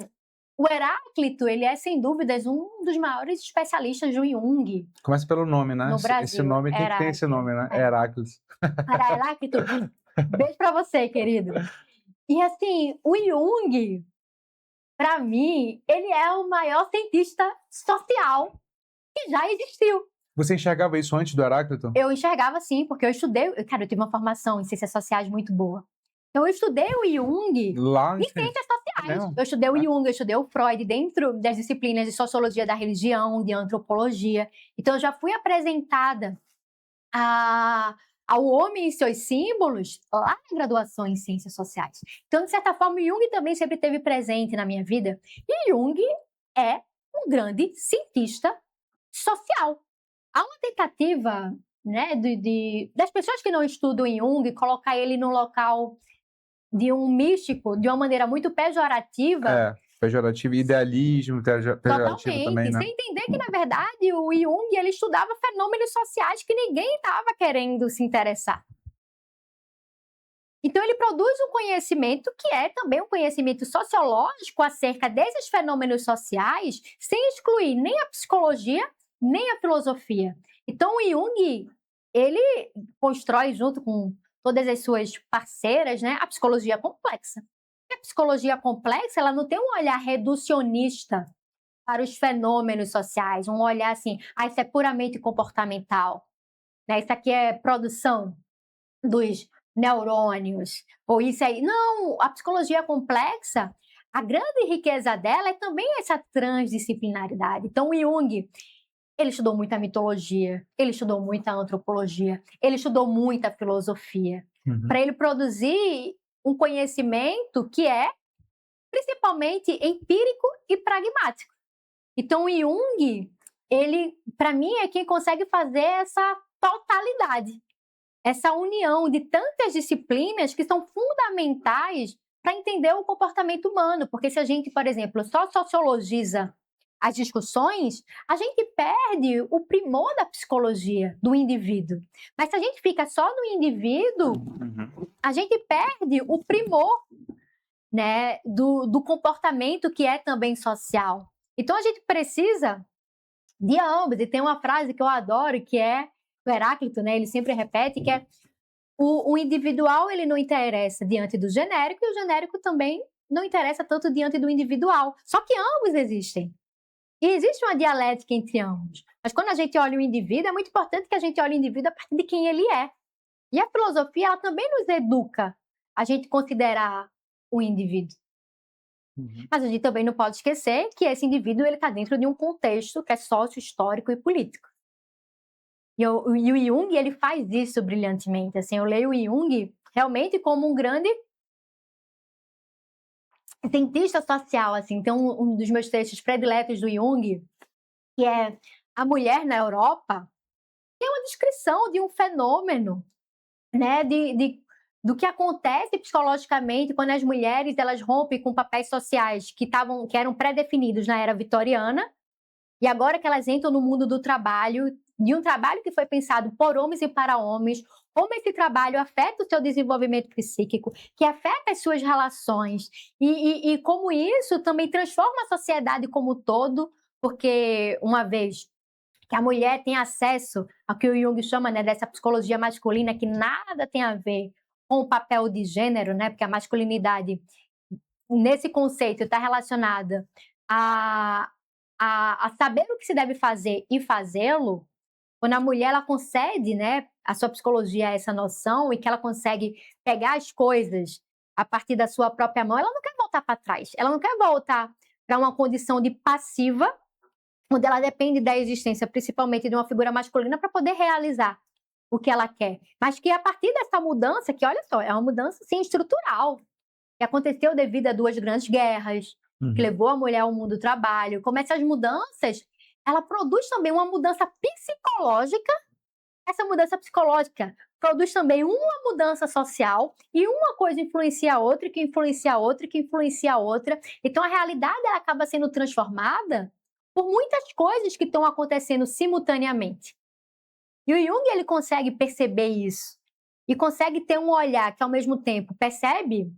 o Heráclito, ele é, sem dúvidas, um dos maiores especialistas do Jung. Começa pelo nome, né? No Brasil. Esse nome tem que ter esse nome, né? Heráclito. Heráclito, beijo pra você, querido. E assim, o Jung, para mim, ele é o maior cientista social que já existiu. Você enxergava isso antes do Heráclito? Eu enxergava sim, porque eu estudei, eu tive uma formação em ciências sociais muito boa. Então eu estudei o Jung lá em ciências sociais. Eu estudei o Jung, eu estudei o Freud dentro das disciplinas de sociologia da religião, de antropologia. Então eu já fui apresentada ao homem e seus símbolos lá na graduação em ciências sociais. Então, de certa forma, o Jung também sempre esteve presente na minha vida. E Jung é um grande cientista social. Há uma tentativa, né, das pessoas que não estudam Jung colocar ele no local de um místico de uma maneira muito pejorativa. Pejorativo, idealismo, pejorativo também, né? Sem entender que, na verdade, o Jung ele estudava fenômenos sociais que ninguém estava querendo se interessar. Então, ele produz um conhecimento que é também um conhecimento sociológico acerca desses fenômenos sociais, sem excluir nem a psicologia, nem a filosofia. Então, o Jung, ele constrói, junto com todas as suas parceiras, né, a psicologia complexa. A psicologia complexa, ela não tem um olhar reducionista para os fenômenos sociais, um olhar assim, isso é puramente comportamental, né? Isso aqui é produção dos neurônios, ou isso aí. Não, a psicologia complexa, a grande riqueza dela é também essa transdisciplinaridade. Então, o Jung, ele estudou muita mitologia, ele estudou muita antropologia, ele estudou muita filosofia, para ele produzir um conhecimento que é principalmente empírico e pragmático. Então, o Jung, ele, para mim, é quem consegue fazer essa totalidade, essa união de tantas disciplinas que são fundamentais para entender o comportamento humano. Porque se a gente, por exemplo, só sociologiza as discussões, a gente perde o primor da psicologia do indivíduo. Mas se a gente fica só no indivíduo, a gente perde o primor, né, do comportamento que é também social. Então, a gente precisa de ambos. E tem uma frase que eu adoro, que é o Heráclito, né, ele sempre repete, que é o individual ele não interessa diante do genérico e o genérico também não interessa tanto diante do individual. Só que ambos existem. E existe uma dialética entre ambos. Mas quando a gente olha o indivíduo, é muito importante que a gente olhe o indivíduo a partir de quem ele é. E a filosofia, ela também nos educa a gente considerar o indivíduo. Mas a gente também não pode esquecer que esse indivíduo está dentro de um contexto que é sócio-histórico e político. E o Jung, ele faz isso brilhantemente. Assim, eu leio o Jung realmente como um grande cientista social. Assim. Então, um dos meus textos prediletos do Jung, que é A Mulher na Europa, é uma descrição de um fenômeno, né, do que acontece psicologicamente quando as mulheres elas rompem com papéis sociais que eram pré-definidos na era vitoriana, e agora que elas entram no mundo do trabalho, de um trabalho que foi pensado por homens e para homens, como esse trabalho afeta o seu desenvolvimento psíquico, que afeta as suas relações, e como isso também transforma a sociedade como um todo, porque uma vez que a mulher tem acesso ao que o Jung chama, né, dessa psicologia masculina, que nada tem a ver com o papel de gênero, né, porque a masculinidade, nesse conceito, está relacionada a saber o que se deve fazer e fazê-lo. Quando a mulher ela concede, né, a sua psicologia essa noção e que ela consegue pegar as coisas a partir da sua própria mão, ela não quer voltar para trás, ela não quer voltar para uma condição de passiva, onde ela depende da existência, principalmente de uma figura masculina, para poder realizar o que ela quer, mas que a partir dessa mudança, que olha só, é uma mudança assim, estrutural, que aconteceu devido a 2 grandes guerras, que levou a mulher ao mundo do trabalho, como essas mudanças, ela produz também uma mudança psicológica. Essa mudança psicológica produz também uma mudança social, e uma coisa influencia a outra, que influencia a outra, que influencia a outra. Então a realidade ela acaba sendo transformada por muitas coisas que estão acontecendo simultaneamente. E o Jung ele consegue perceber isso e consegue ter um olhar que ao mesmo tempo percebe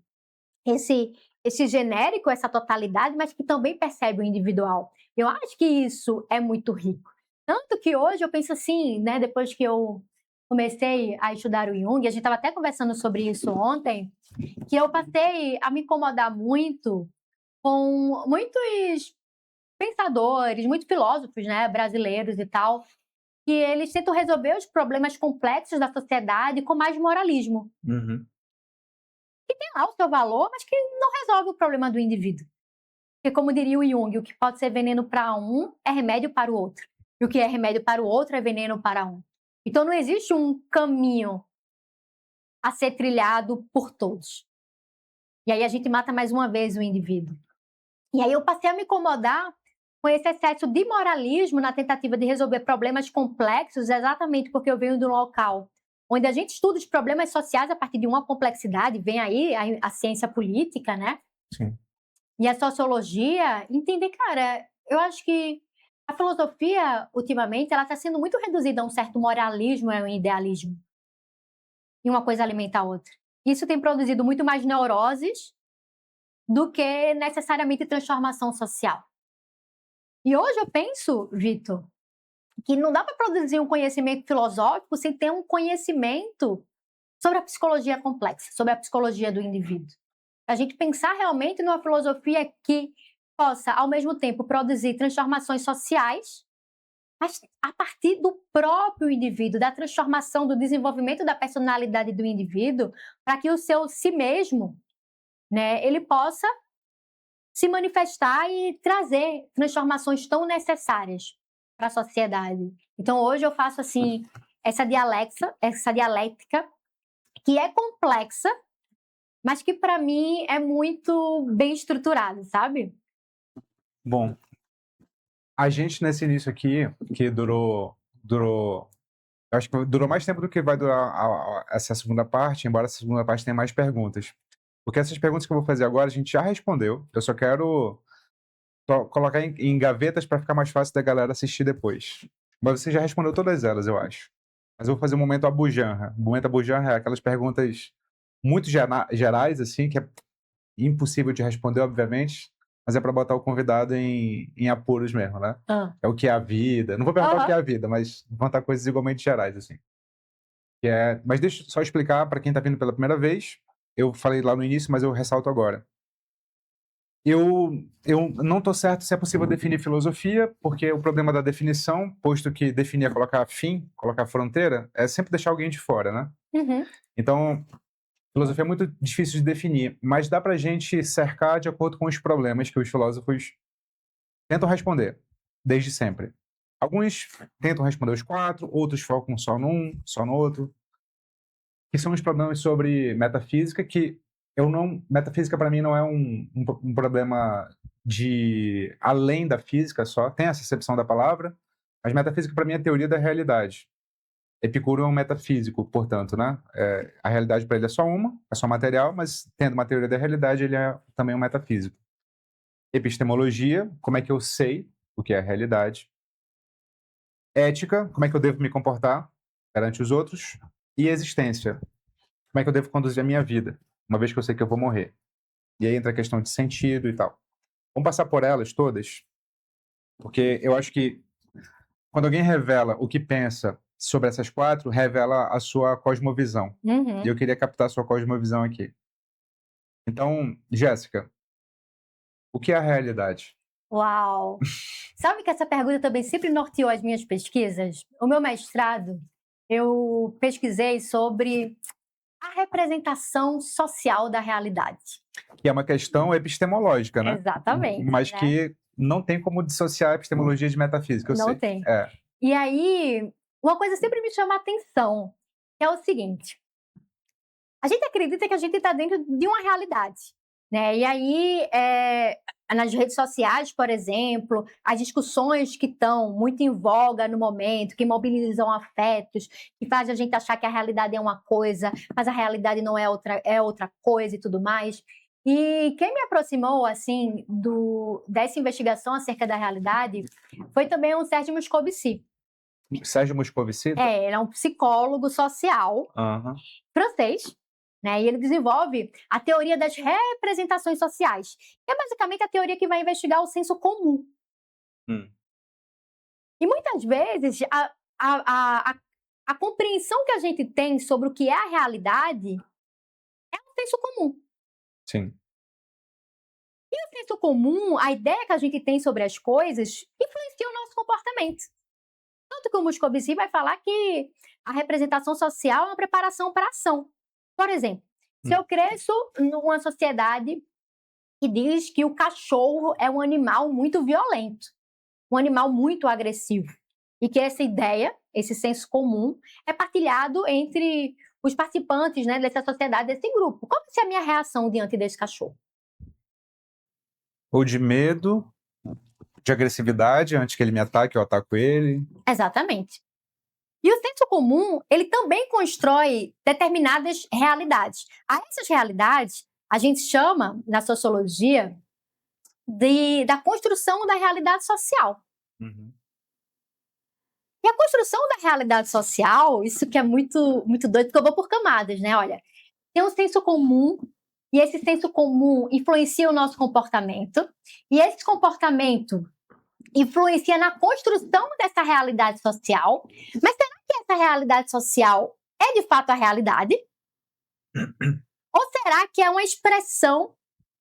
esse genérico, essa totalidade, mas que também percebe o individual. Eu acho que isso é muito rico. Tanto que hoje eu penso assim, né, depois que eu comecei a estudar o Jung, a gente estava até conversando sobre isso ontem, que eu passei a me incomodar muito com muitos pensadores, muitos filósofos, né, brasileiros e tal, que eles tentam resolver os problemas complexos da sociedade com mais moralismo. Que tem lá o seu valor, mas que não resolve o problema do indivíduo. Porque, como diria o Jung, o que pode ser veneno para um é remédio para o outro. E o que é remédio para o outro é veneno para um. Então, não existe um caminho a ser trilhado por todos. E aí a gente mata mais uma vez o indivíduo. E aí eu passei a me incomodar com esse excesso de moralismo na tentativa de resolver problemas complexos, exatamente porque eu venho de um local onde a gente estuda os problemas sociais a partir de uma complexidade, vem aí a ciência política, né? Sim. E a sociologia, entender, cara, eu acho que a filosofia, ultimamente, ela está sendo muito reduzida a um certo moralismo e um idealismo. E uma coisa alimenta a outra. Isso tem produzido muito mais neuroses do que necessariamente transformação social. E hoje eu penso, Vitor, que não dá para produzir um conhecimento filosófico sem ter um conhecimento sobre a psicologia complexa, sobre a psicologia do indivíduo. A gente pensar realmente numa filosofia que possa, ao mesmo tempo, produzir transformações sociais, mas a partir do próprio indivíduo, da transformação, do desenvolvimento da personalidade do indivíduo, para que o seu si mesmo, né, ele possa se manifestar e trazer transformações tão necessárias para a sociedade. Então, hoje eu faço assim essa dialética que é complexa, mas que para mim é muito bem estruturada, sabe? Bom, a gente nesse início aqui, que durou, eu acho que durou mais tempo do que vai durar essa segunda parte, embora essa segunda parte tenha mais perguntas. Porque essas perguntas que eu vou fazer agora a gente já respondeu. Eu só quero colocar em gavetas para ficar mais fácil da galera assistir depois. Mas você já respondeu todas elas, eu acho. Mas eu vou fazer um momento Abujanra. O momento Abujanra é aquelas perguntas muito gerais, assim, que é impossível de responder, obviamente, mas é para botar o convidado em apuros mesmo, né? É o que é a vida. Não vou perguntar o que é a vida, mas levantar coisas igualmente gerais, assim. Mas deixa eu só explicar para quem está vindo pela primeira vez. Eu falei lá no início, mas eu ressalto agora. Eu não estou certo se é possível definir filosofia, porque o problema da definição, posto que definir é colocar fim, colocar fronteira, é sempre deixar alguém de fora, né? Então, filosofia é muito difícil de definir, mas dá pra gente cercar de acordo com os problemas que os filósofos tentam responder, desde sempre. Alguns tentam responder os 4, outros focam só num, só no outro. Que são os problemas sobre metafísica, que metafísica para mim não é um problema de além da física só, tem essa acepção da palavra, mas metafísica para mim é a teoria da realidade. Epicuro é um metafísico, portanto, né? A realidade para ele é só material, mas tendo uma teoria da realidade, ele é também um metafísico. Epistemologia, como é que eu sei o que é a realidade? Ética, como é que eu devo me comportar perante os outros? E existência, como é que eu devo conduzir a minha vida, uma vez que eu sei que eu vou morrer? E aí entra a questão de sentido e tal. Vamos passar por elas todas, porque eu acho que quando alguém revela o que pensa sobre essas 4, revela a sua cosmovisão. E eu queria captar a sua cosmovisão aqui. Então, Jéssica, o que é a realidade? Uau! Sabe que essa pergunta também sempre norteou as minhas pesquisas? O meu mestrado, eu pesquisei sobre a representação social da realidade. Que é uma questão epistemológica, né? Exatamente. Mas né? que não tem como dissociar a epistemologia de metafísica, eu sei. Não tem. E aí, uma coisa sempre me chama a atenção, que é o seguinte: a gente acredita que a gente está dentro de uma realidade, né? E aí, nas redes sociais, por exemplo, as discussões que estão muito em voga no momento, que mobilizam afetos, que faz a gente achar que a realidade é uma coisa, mas a realidade não é outra coisa e tudo mais. E quem me aproximou, assim, dessa investigação acerca da realidade foi também o Sérgio Moscovici. Sérgio Moscovici? Ele é um psicólogo social Aham. francês, né? E ele desenvolve a teoria das representações sociais, que é basicamente a teoria que vai investigar o senso comum. Hum. E muitas vezes a compreensão que a gente tem sobre o que é a realidade é um senso comum. Sim. E o senso comum, a ideia que a gente tem sobre as coisas, influencia o nosso comportamento. Tanto que o Moscovici vai falar que a representação social é uma preparação para a ação. Por exemplo, se eu cresço numa sociedade que diz que o cachorro é um animal muito violento, um animal muito agressivo, e que essa ideia, esse senso comum, é partilhado entre os participantes, né, dessa sociedade, desse grupo. Qual que é a minha reação diante desse cachorro? Ou de medo, de agressividade, antes que ele me ataque, eu ataco ele. Exatamente. E o senso comum, ele também constrói determinadas realidades. A essas realidades, a gente chama, na sociologia, da construção da realidade social. Uhum. E a construção da realidade social, isso que é muito, muito doido, porque eu vou por camadas, né? Olha, tem um senso comum, e esse senso comum influencia o nosso comportamento, e esse comportamento influencia na construção dessa realidade social. Mas será que essa realidade social é de fato a realidade? Ou será que é uma expressão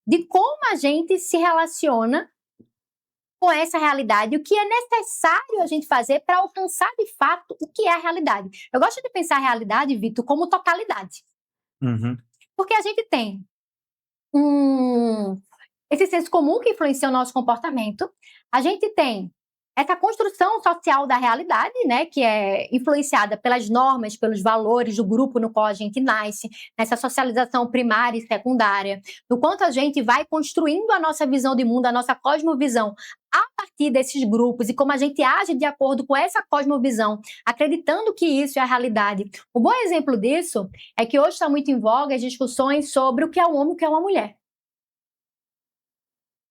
de como a gente se relaciona com essa realidade, o que é necessário a gente fazer para alcançar de fato o que é a realidade? Eu gosto de pensar a realidade, Vitor, como totalidade. Uhum. Porque a gente tem esse senso comum que influencia o nosso comportamento, a gente tem essa construção social da realidade, né, que é influenciada pelas normas, pelos valores do grupo no qual a gente nasce, nessa socialização primária e secundária, do quanto a gente vai construindo a nossa visão de mundo, a nossa cosmovisão a partir desses grupos e como a gente age de acordo com essa cosmovisão, acreditando que isso é a realidade. Um bom exemplo disso é que hoje está muito em voga as discussões sobre o que é um homem e o que é uma mulher.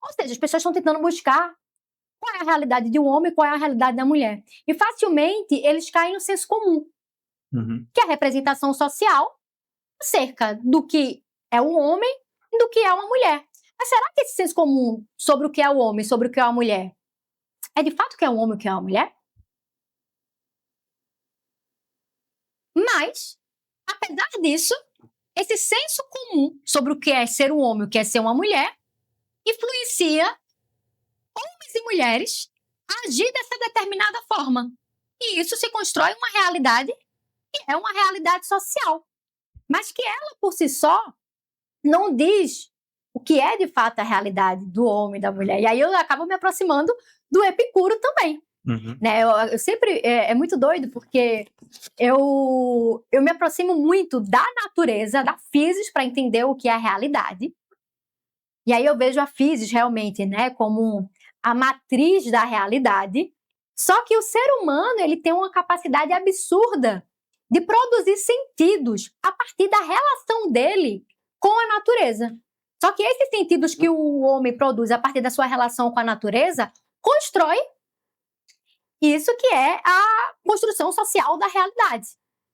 Ou seja, as pessoas estão tentando buscar qual é a realidade de um homem e qual é a realidade da mulher. E facilmente eles caem no senso comum, Uhum. que é a representação social acerca do que é um homem e do que é uma mulher. Mas será que esse senso comum sobre o que é o homem, sobre o que é a mulher, é de fato o que é um homem e o que é uma mulher? Mas, apesar disso, esse senso comum sobre o que é ser um homem e o que é ser uma mulher influencia homens e mulheres a agir dessa determinada forma. E isso se constrói uma realidade que é uma realidade social, mas que ela por si só não diz o que é de fato a realidade do homem e da mulher. E aí eu acabo me aproximando do Epicuro também. Uhum. Né? Eu sempre é muito doido porque eu me aproximo muito da natureza, da physis, para entender o que é a realidade. E aí eu vejo a physis realmente, né, como a matriz da realidade. Só que o ser humano, ele tem uma capacidade absurda de produzir sentidos a partir da relação dele com a natureza. Só que esses sentidos que o homem produz a partir da sua relação com a natureza constrói isso que é a construção social da realidade.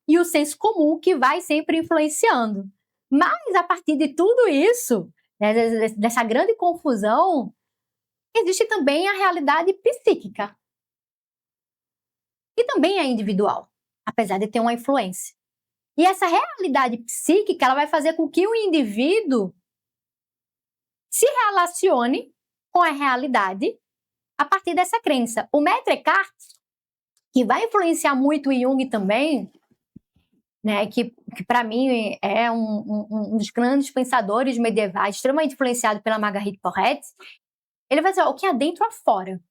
E o senso comum que vai sempre influenciando. Mas a partir de tudo isso, né, dessa grande confusão, existe também a realidade psíquica. E também é individual, apesar de ter uma influência. E essa realidade psíquica, ela vai fazer com que o indivíduo se relacione com a realidade a partir dessa crença. O Maître Eckhart, que vai influenciar muito o Jung também, né, que para mim é um dos grandes pensadores medievais, extremamente influenciado pela Marguerite Porete, ele vai dizer, o que há dentro há fora.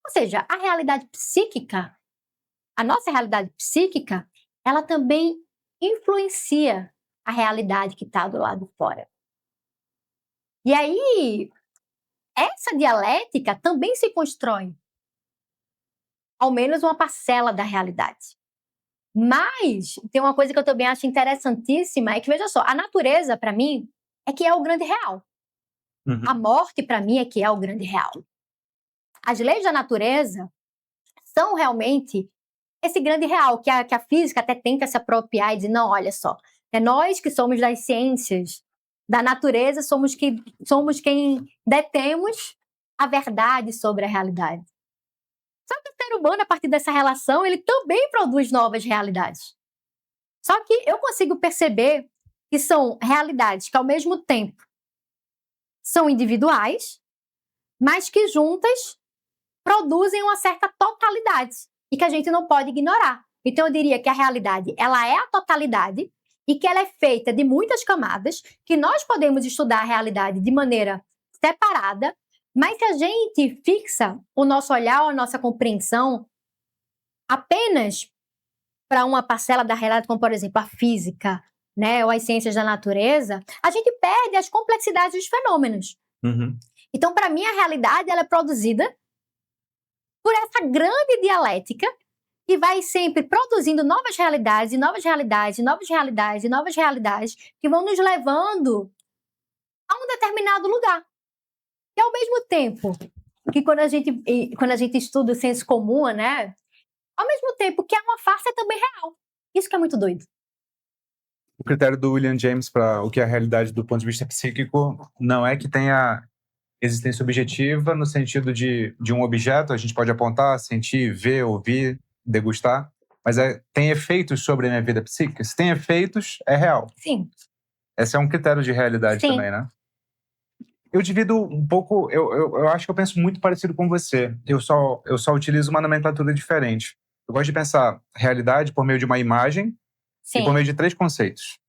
Ou seja, a realidade psíquica, a nossa realidade psíquica, ela também influencia a realidade que está do lado de fora. E aí, essa dialética também se constrói, ao menos uma parcela da realidade. Mas tem uma coisa que eu também acho interessantíssima, é que, veja só, a natureza, para mim, é que é o grande real. Uhum. A morte, para mim, é que é o grande real. As leis da natureza são realmente esse grande real, que a física até tenta se apropriar e dizer, não, olha só, é nós que somos das ciências da natureza, somos quem detemos a verdade sobre a realidade. Só que o ser humano, a partir dessa relação, ele também produz novas realidades. Só que eu consigo perceber que são realidades que, ao mesmo tempo, são individuais, mas que juntas produzem uma certa totalidade e que a gente não pode ignorar. Então, eu diria que a realidade, ela é a totalidade e que ela é feita de muitas camadas, que nós podemos estudar a realidade de maneira separada, mas se a gente fixa o nosso olhar, a nossa compreensão apenas para uma parcela da realidade, como, por exemplo, a física, né, ou as ciências da natureza, a gente perde as complexidades dos fenômenos. Uhum. Então, para mim, a realidade ela é produzida por essa grande dialética que vai sempre produzindo novas realidades, e novas realidades, e novas realidades, e novas realidades, que vão nos levando a um determinado lugar. E ao mesmo tempo que quando a gente estuda o senso comum, né, ao mesmo tempo que é uma farsa, é também real. Isso que é muito doido. O critério do William James para o que é a realidade do ponto de vista psíquico não é que tenha existência objetiva no sentido de um objeto, a gente pode apontar, sentir, ver, ouvir, degustar, mas tem efeitos sobre a minha vida psíquica. Se tem efeitos, é real. Sim. Esse é um critério de realidade Sim. também, né? Eu divido um pouco, eu acho que eu penso muito parecido com você. Eu só utilizo uma nomenclatura diferente. Eu gosto de pensar realidade por meio de uma imagem e por meio de 3 conceitos.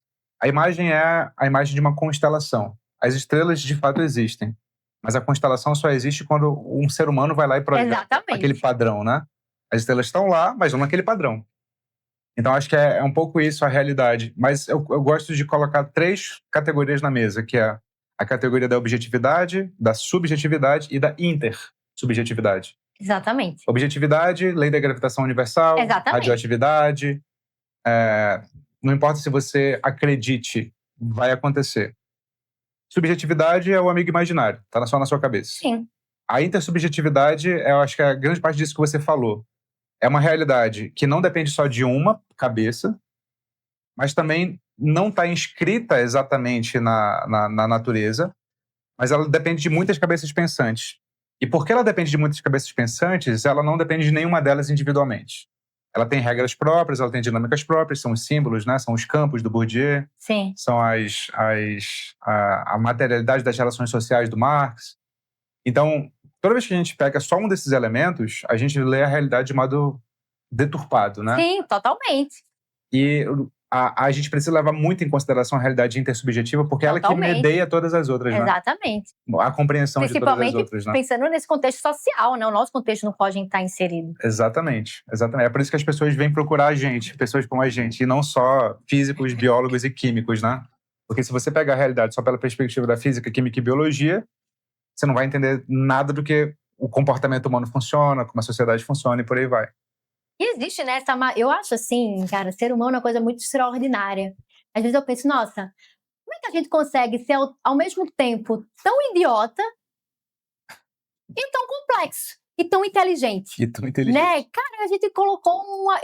A imagem é a imagem de uma constelação. As estrelas de fato existem, mas a constelação só existe quando um ser humano vai lá e projeta aquele padrão, né? As estrelas estão lá, mas não naquele padrão. Então acho que é um pouco isso a realidade. Mas eu gosto de colocar 3 categorias na mesa, que é a categoria da objetividade, da subjetividade e da intersubjetividade. Exatamente. Objetividade, lei da gravitação universal, Exatamente. radioatividade. Não importa se você acredite, vai acontecer. Subjetividade é o amigo imaginário, tá só na sua cabeça. Sim. A intersubjetividade, eu acho que é a grande parte disso que você falou. É uma realidade que não depende só de uma cabeça, mas também não está inscrita exatamente na natureza, mas ela depende de muitas cabeças pensantes. E porque ela depende de muitas cabeças pensantes, ela não depende de nenhuma delas individualmente. Ela tem regras próprias, ela tem dinâmicas próprias, são os símbolos, né? São os campos do Bourdieu, Sim. são a materialidade das relações sociais do Marx. Então, toda vez que a gente pega só um desses elementos, a gente lê a realidade de modo deturpado, né? Sim, totalmente. E a gente precisa levar muito em consideração a realidade intersubjetiva, porque ela que medeia todas as outras, né? Exatamente. A compreensão de todas as outras, né? Principalmente pensando nesse contexto social, né? O nosso contexto no qual a gente está inserido. Exatamente. É por isso que as pessoas vêm procurar a gente, pessoas como a gente, e não só físicos, biólogos e químicos, né? Porque se você pegar a realidade só pela perspectiva da física, química e biologia, você não vai entender nada do que o comportamento humano funciona, como a sociedade funciona e por aí vai. E existe, né? Eu acho assim, cara, ser humano é uma coisa muito extraordinária. Às vezes eu penso, nossa, como é que a gente consegue ser ao mesmo tempo tão idiota e tão complexo e tão inteligente? Né? Cara, a gente colocou uma...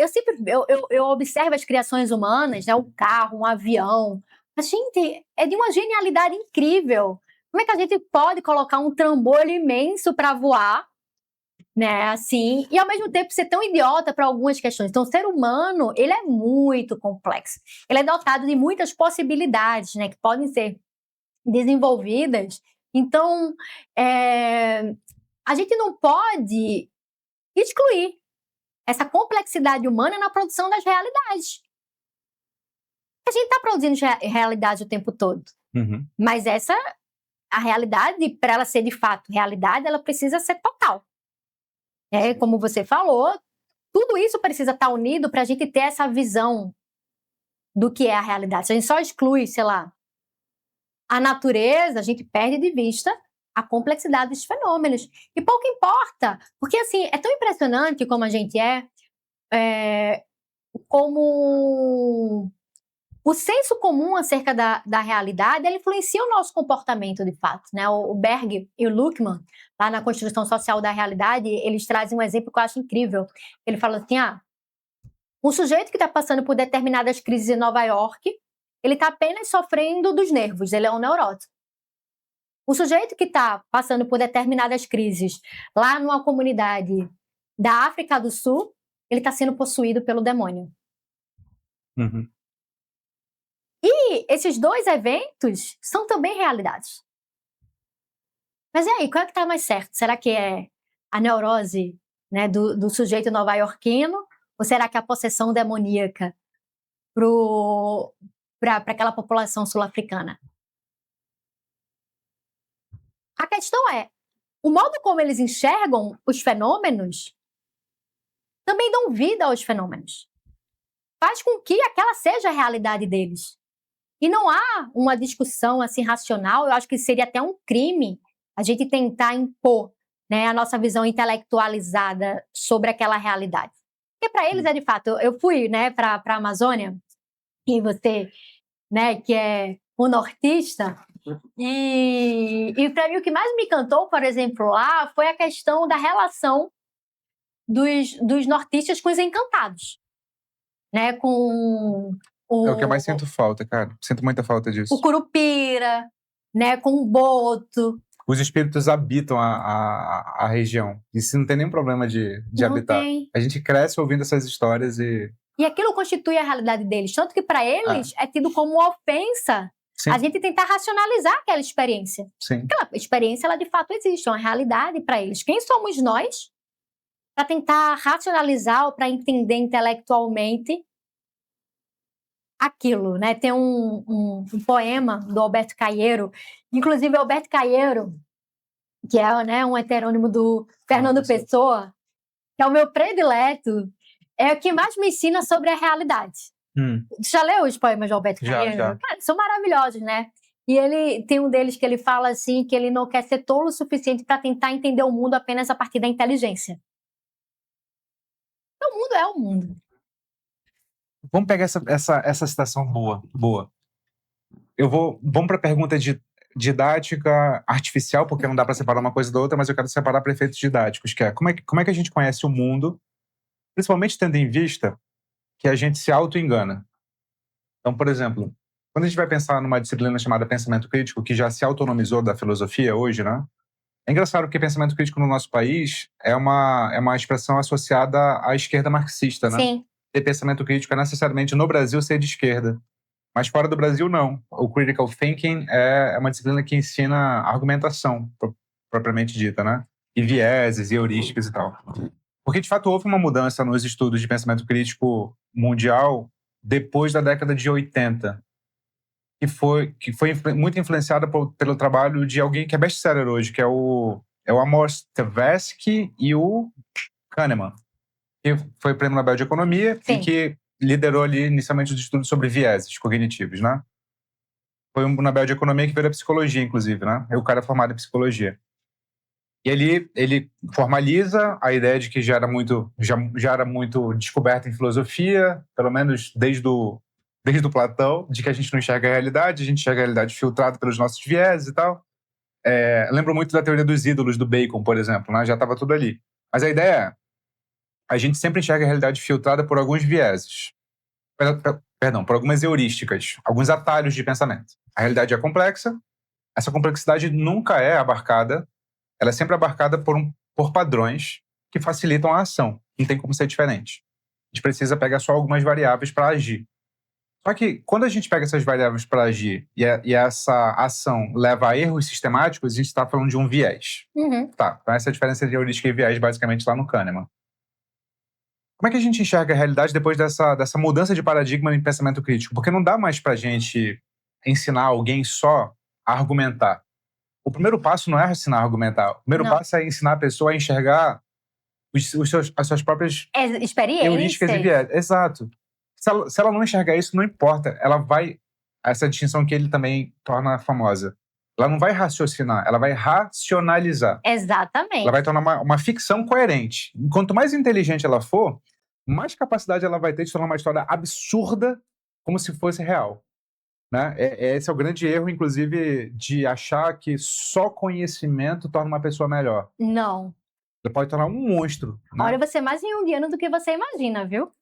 Eu observo as criações humanas, né? Um carro, um avião. A gente é de uma genialidade incrível. Como é que a gente pode colocar um trambolho imenso para voar, né, assim, e ao mesmo tempo ser tão idiota para algumas questões? Então, o ser humano, ele é muito complexo. Ele é dotado de muitas possibilidades, né, que podem ser desenvolvidas. Então, a gente não pode excluir essa complexidade humana na produção das realidades. A gente está produzindo realidade o tempo todo. Uhum. Mas a realidade, para ela ser de fato realidade, ela precisa ser total. Como você falou, tudo isso precisa estar unido para a gente ter essa visão do que é a realidade. Se a gente só exclui, sei lá, a natureza, a gente perde de vista a complexidade dos fenômenos. E pouco importa, porque assim, é tão impressionante como a gente como o senso comum acerca da realidade, ele influencia o nosso comportamento de fato, né? O Berg e o Luckmann, lá na Construção Social da Realidade, eles trazem um exemplo que eu acho incrível. Ele fala assim, um sujeito que está passando por determinadas crises em Nova York, ele está apenas sofrendo dos nervos, ele é um neurótico. O sujeito que está passando por determinadas crises lá numa comunidade da África do Sul, ele está sendo possuído pelo demônio. Uhum. E esses dois eventos são também realidades. Mas e aí, qual é que está mais certo? Será que é a neurose, né, do sujeito nova-iorquino? Ou será que é a possessão demoníaca para aquela população sul-africana? A questão é, o modo como eles enxergam os fenômenos também dão vida aos fenômenos. Faz com que aquela seja a realidade deles. E não há uma discussão assim racional, eu acho que seria até um crime a gente tentar impor, né, a nossa visão intelectualizada sobre aquela realidade. Porque para eles é de fato, eu fui, né, para a Amazônia, e você, né, que é um nortista, e para mim o que mais me encantou, por exemplo, lá, foi a questão da relação dos nortistas com os encantados, né, com É o que eu mais sinto falta, cara. Sinto muita falta disso. o Curupira, né, com o Boto. Os espíritos habitam a região. Isso não tem nenhum problema de Não habitar. tem. A gente cresce ouvindo essas histórias e aquilo constitui a realidade deles. Tanto que para eles é tido como uma ofensa sim, a gente tentar racionalizar aquela experiência. sim. Aquela experiência, ela de fato existe, é uma realidade para eles. Quem somos nós para tentar racionalizar ou para entender intelectualmente aquilo, né? Tem um poema do Alberto Caeiro, inclusive Alberto Caeiro, que é, né, um heterônimo do Fernando Pessoa, que é o meu predileto, é o que mais me ensina sobre a realidade. Já leu os poemas de Alberto Caeiro? Já. Cara, são maravilhosos, né? E ele tem um deles que ele fala assim, que ele não quer ser tolo o suficiente para tentar entender o mundo apenas a partir da inteligência. Então, o mundo é o mundo. Vamos pegar essa citação boa. Vamos para a pergunta de didática artificial, porque não dá para separar uma coisa da outra, mas eu quero separar para efeitos didáticos, que é como é que a gente conhece o mundo, principalmente tendo em vista que a gente se auto-engana. Então, por exemplo, quando a gente vai pensar numa disciplina chamada pensamento crítico, que já se autonomizou da filosofia hoje, né? É engraçado que pensamento crítico no nosso país é uma expressão associada à esquerda marxista, né? Sim. Ter pensamento crítico é necessariamente no Brasil ser de esquerda. Mas fora do Brasil, não. O critical thinking é uma disciplina que ensina argumentação, propriamente dita, né? E vieses, e heurísticas e tal. Porque, de fato, houve uma mudança nos estudos de pensamento crítico mundial depois da década de 80, que foi muito influenciada pelo trabalho de alguém que é best-seller hoje, que é o Amos Tversky e o Kahneman, que foi prêmio Nobel de Economia. Sim. E que liderou ali inicialmente os estudos sobre vieses cognitivos, né? Foi um Nobel de Economia que veio da psicologia, inclusive, né? O cara é formado em psicologia. E ele formaliza a ideia de que já era muito descoberta em filosofia, pelo menos desde o Platão, de que a gente não enxerga a realidade, a gente enxerga a realidade filtrada pelos nossos vieses e tal. Lembro muito da teoria dos ídolos do Bacon, por exemplo, né? Já estava tudo ali. Mas a ideia é, a gente sempre enxerga a realidade filtrada por alguns vieses. Perdão, por algumas heurísticas, alguns atalhos de pensamento. A realidade é complexa, essa complexidade nunca é abarcada, ela é sempre abarcada por padrões que facilitam a ação. Não tem como ser diferente. A gente precisa pegar só algumas variáveis para agir. Só que quando a gente pega essas variáveis para agir e essa ação leva a erros sistemáticos, a gente está falando de um viés. Uhum. Tá, então essa é a diferença entre heurística e viés, basicamente, lá no Kahneman. Como é que a gente enxerga a realidade depois dessa mudança de paradigma em pensamento crítico? Porque não dá mais para a gente ensinar alguém só a argumentar. O primeiro passo não é ensinar a argumentar. O primeiro passo é ensinar a pessoa a enxergar as suas próprias experiências heurísticas e viés. Exato. Se ela não enxergar isso, não importa. Ela vai... Essa distinção que ele também torna famosa. Ela não vai raciocinar, ela vai racionalizar. Ela Exatamente. vai tornar uma ficção coerente. Quanto mais inteligente ela for, mais capacidade ela vai ter de tornar uma história absurda como se fosse real. Né? Esse é o grande erro, inclusive, de achar que só conhecimento torna uma pessoa melhor. Não. Você pode tornar um monstro. Né? Olha, você é mais junguiano do que você imagina, viu?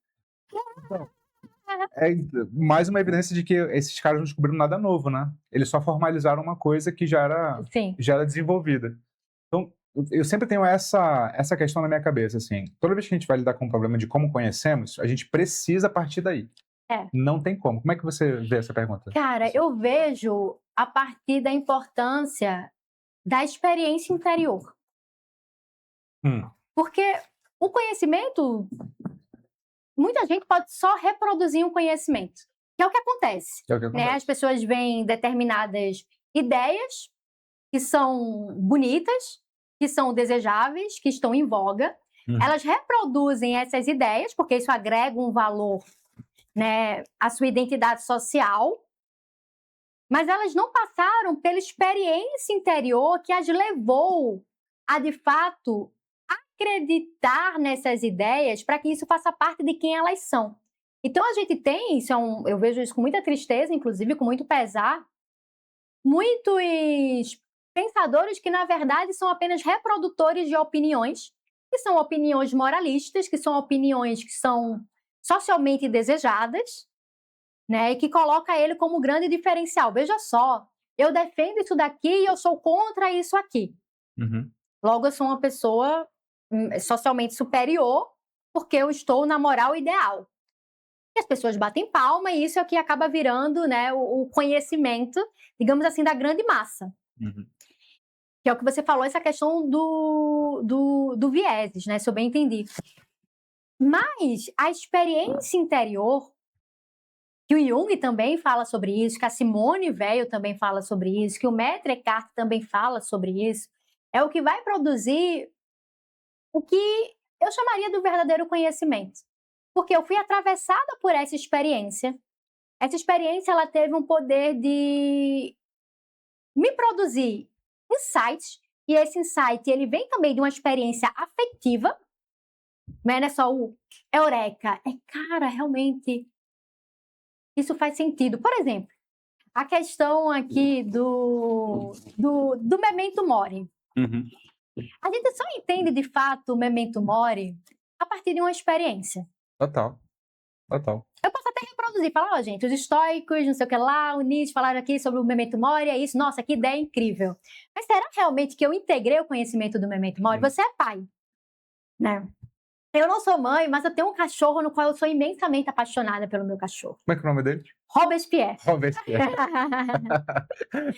É mais uma evidência de que esses caras não descobriram nada novo, né? Eles só formalizaram uma coisa que já era desenvolvida. Então, eu sempre tenho essa questão na minha cabeça, assim. Toda vez que a gente vai lidar com um problema de como conhecemos, a gente precisa partir daí. Não tem como. Como é que você vê essa pergunta? Cara, eu vejo a partir da importância da experiência interior. Porque o conhecimento, muita gente pode só reproduzir um conhecimento, que é o que acontece. Né? As pessoas veem determinadas ideias que são bonitas, que são desejáveis, que estão em voga. Elas reproduzem essas ideias, porque isso agrega um valor, né, à sua identidade social, mas elas não passaram pela experiência interior que as levou a, de fato, acreditar nessas ideias para que isso faça parte de quem elas são. Então, a gente tem, eu vejo isso com muita tristeza, inclusive com muito pesar, muitos pensadores que, na verdade, são apenas reprodutores de opiniões, que são opiniões moralistas, que são opiniões que são socialmente desejadas, né, e que coloca ele como grande diferencial. Veja só, eu defendo isso daqui e eu sou contra isso aqui. Logo, eu sou uma pessoa socialmente superior porque eu estou na moral ideal. E as pessoas batem palma e isso é o que acaba virando, né, o conhecimento, digamos assim, da grande massa. Que é o que você falou, essa questão do vieses, né, se eu bem entendi. Mas a experiência interior, que o Jung também fala sobre isso, que a Simone Weil também fala sobre isso, que o Maître Eckhart também fala sobre isso, é o que vai produzir o que eu chamaria do verdadeiro conhecimento. Porque eu fui atravessada por essa experiência. Essa experiência, ela teve um poder de me produzir insights, e esse insight, ele vem também de uma experiência afetiva, não é só o eureka, cara, realmente, isso faz sentido. Por exemplo, a questão aqui do memento mori. A gente só entende, de fato, o memento mori a partir de uma experiência. Total. Eu posso até reproduzir, falar, gente, os estoicos, não sei o que lá, o Nietzsche falaram aqui sobre o memento mori, é isso, nossa, que ideia incrível. Mas será realmente que eu integrei o conhecimento do memento mori? Você é pai, né? Eu não sou mãe, mas eu tenho um cachorro no qual eu sou imensamente apaixonada pelo meu cachorro. Como é que é o nome dele? Robespierre.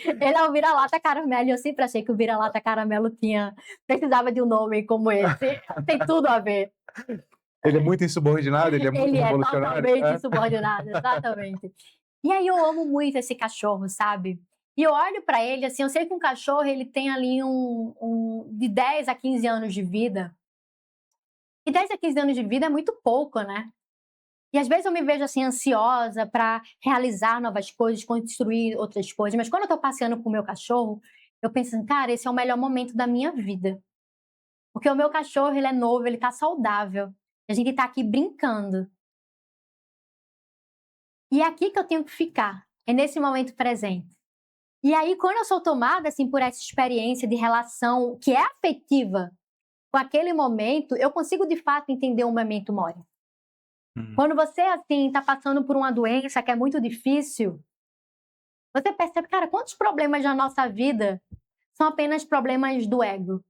Ele é o vira-lata caramelo, e eu sempre achei que o vira-lata caramelo precisava de um nome como esse. Tem tudo a ver. Ele é muito insubordinado, ele é muito revolucionário. Ele é totalmente insubordinado, exatamente. E aí eu amo muito esse cachorro, sabe? E eu olho pra ele, assim, eu sei que um cachorro, ele tem ali de 10 a 15 anos de vida. E 10 a 15 anos de vida é muito pouco, né? E às vezes eu me vejo assim ansiosa para realizar novas coisas, construir outras coisas. Mas quando eu tô passeando com o meu cachorro, eu penso assim, cara, esse é o melhor momento da minha vida. Porque o meu cachorro, ele é novo, ele tá saudável. A gente tá aqui brincando. E é aqui que eu tenho que ficar. É nesse momento presente. E aí, quando eu sou tomada assim por essa experiência de relação que é afetiva com aquele momento, eu consigo de fato entender o memento mori. Quando você, assim, está passando por uma doença que é muito difícil, você percebe, cara, quantos problemas na nossa vida são apenas problemas do ego.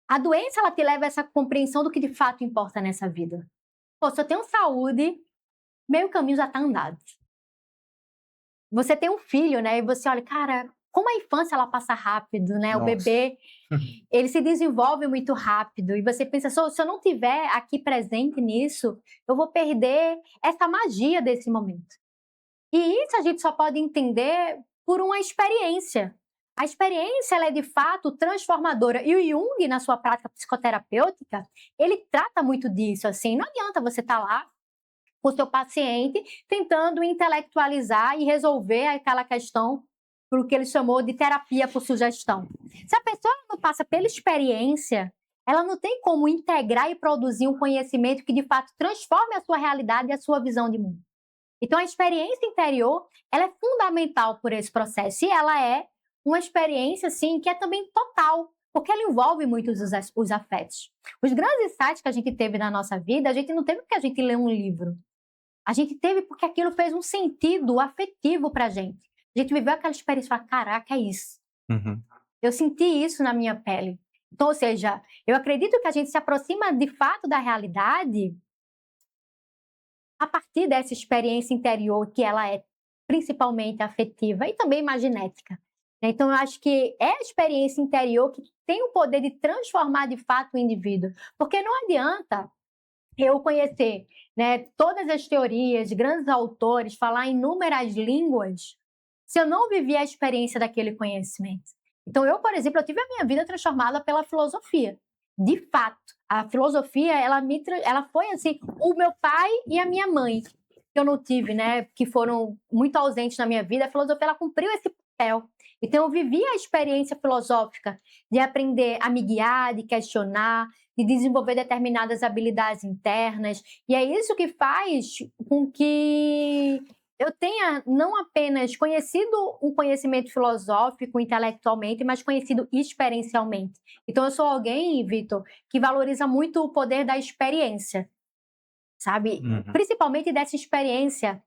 A doença, ela te leva a essa compreensão do que de fato importa nessa vida. Pô, se eu tenho saúde, meio caminho já está andado. Você tem um filho, né, e você olha, cara, como a infância ela passa rápido, né? Nossa. O bebê, ele se desenvolve muito rápido. E você pensa, se eu não tiver aqui presente nisso, eu vou perder essa magia desse momento. E isso a gente só pode entender por uma experiência. A experiência ela é de fato transformadora. E o Jung, na sua prática psicoterapêutica, ele trata muito disso. Assim, não adianta você estar lá com o seu paciente tentando intelectualizar e resolver aquela questão por o que ele chamou de terapia por sugestão. Se a pessoa não passa pela experiência, ela não tem como integrar e produzir um conhecimento que de fato transforme a sua realidade e a sua visão de mundo. Então, a experiência interior ela é fundamental por esse processo e ela é uma experiência assim que é também total, porque ela envolve muitos os afetos. Os grandes insights que a gente teve na nossa vida, a gente não teve porque a gente leu um livro. A gente teve porque aquilo fez um sentido afetivo pra gente. A gente viveu aquela experiência e falou, caraca, é isso. Uhum. Eu senti isso na minha pele. Então, ou seja, eu acredito que a gente se aproxima de fato da realidade a partir dessa experiência interior que ela é principalmente afetiva e também imaginética. Então, eu acho que é a experiência interior que tem o poder de transformar de fato o indivíduo. Porque não adianta eu conhecer, né, todas as teorias, grandes autores, falar inúmeras línguas, se eu não vivi a experiência daquele conhecimento. Então, eu, por exemplo, eu tive a minha vida transformada pela filosofia. De fato, a filosofia, ela foi assim, o meu pai e a minha mãe, que eu não tive, né, que foram muito ausentes na minha vida, a filosofia, ela cumpriu esse papel. Então, eu vivi a experiência filosófica de aprender a me guiar, de questionar, de desenvolver determinadas habilidades internas. E é isso que faz com que eu tenha não apenas conhecido um conhecimento filosófico intelectualmente, mas conhecido experiencialmente. Então, eu sou alguém, Vitor, que valoriza muito o poder da experiência, sabe? Uhum. Principalmente dessa experiência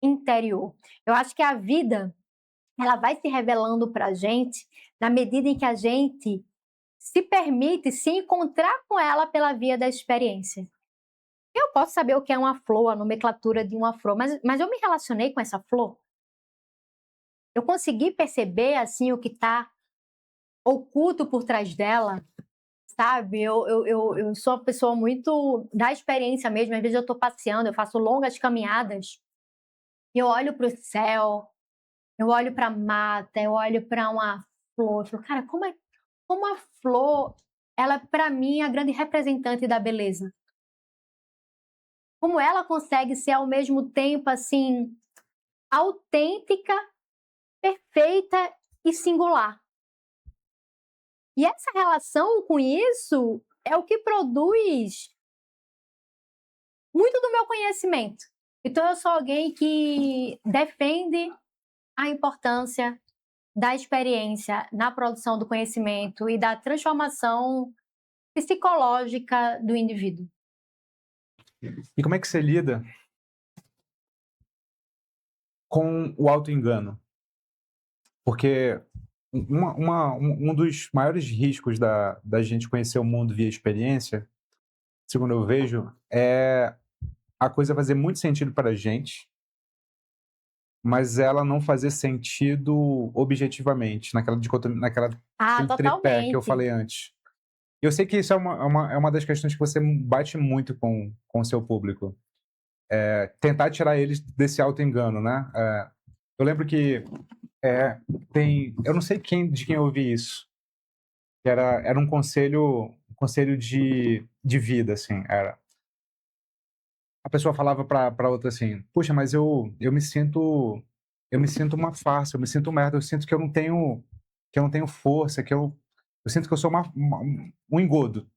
interior. Eu acho que a vida ela vai se revelando para a gente na medida em que a gente se permite se encontrar com ela pela via da experiência. Eu posso saber o que é uma flor, a nomenclatura de uma flor, mas eu me relacionei com essa flor? Eu consegui perceber, assim, o que está oculto por trás dela, sabe? Eu sou uma pessoa muito da experiência mesmo. Às vezes eu estou passeando, eu faço longas caminhadas, e eu olho para o céu, eu olho para a mata, eu olho para uma flor, eu falo, cara, como a flor, ela é para mim a grande representante da beleza. Como ela consegue ser ao mesmo tempo assim autêntica, perfeita e singular. E essa relação com isso é o que produz muito do meu conhecimento. Então eu sou alguém que defende a importância da experiência na produção do conhecimento e da transformação psicológica do indivíduo. E como é que você lida com o auto-engano? Porque um dos maiores riscos da gente conhecer o mundo via experiência, segundo eu vejo, é a coisa fazer muito sentido para a gente, mas ela não fazer sentido objetivamente, naquela dicotomia, Ah, aquele tripé que eu totalmente. falei antes. Eu sei que isso é uma das questões que você bate muito com o seu público. Tentar tirar eles desse auto-engano, né? Eu lembro que eu não sei de quem eu ouvi isso, que era um conselho de vida, assim, era. A pessoa falava para outra assim, puxa, mas eu me sinto uma farsa, eu me sinto merda, eu sinto que eu não tenho força, eu sinto que eu sou um engodo.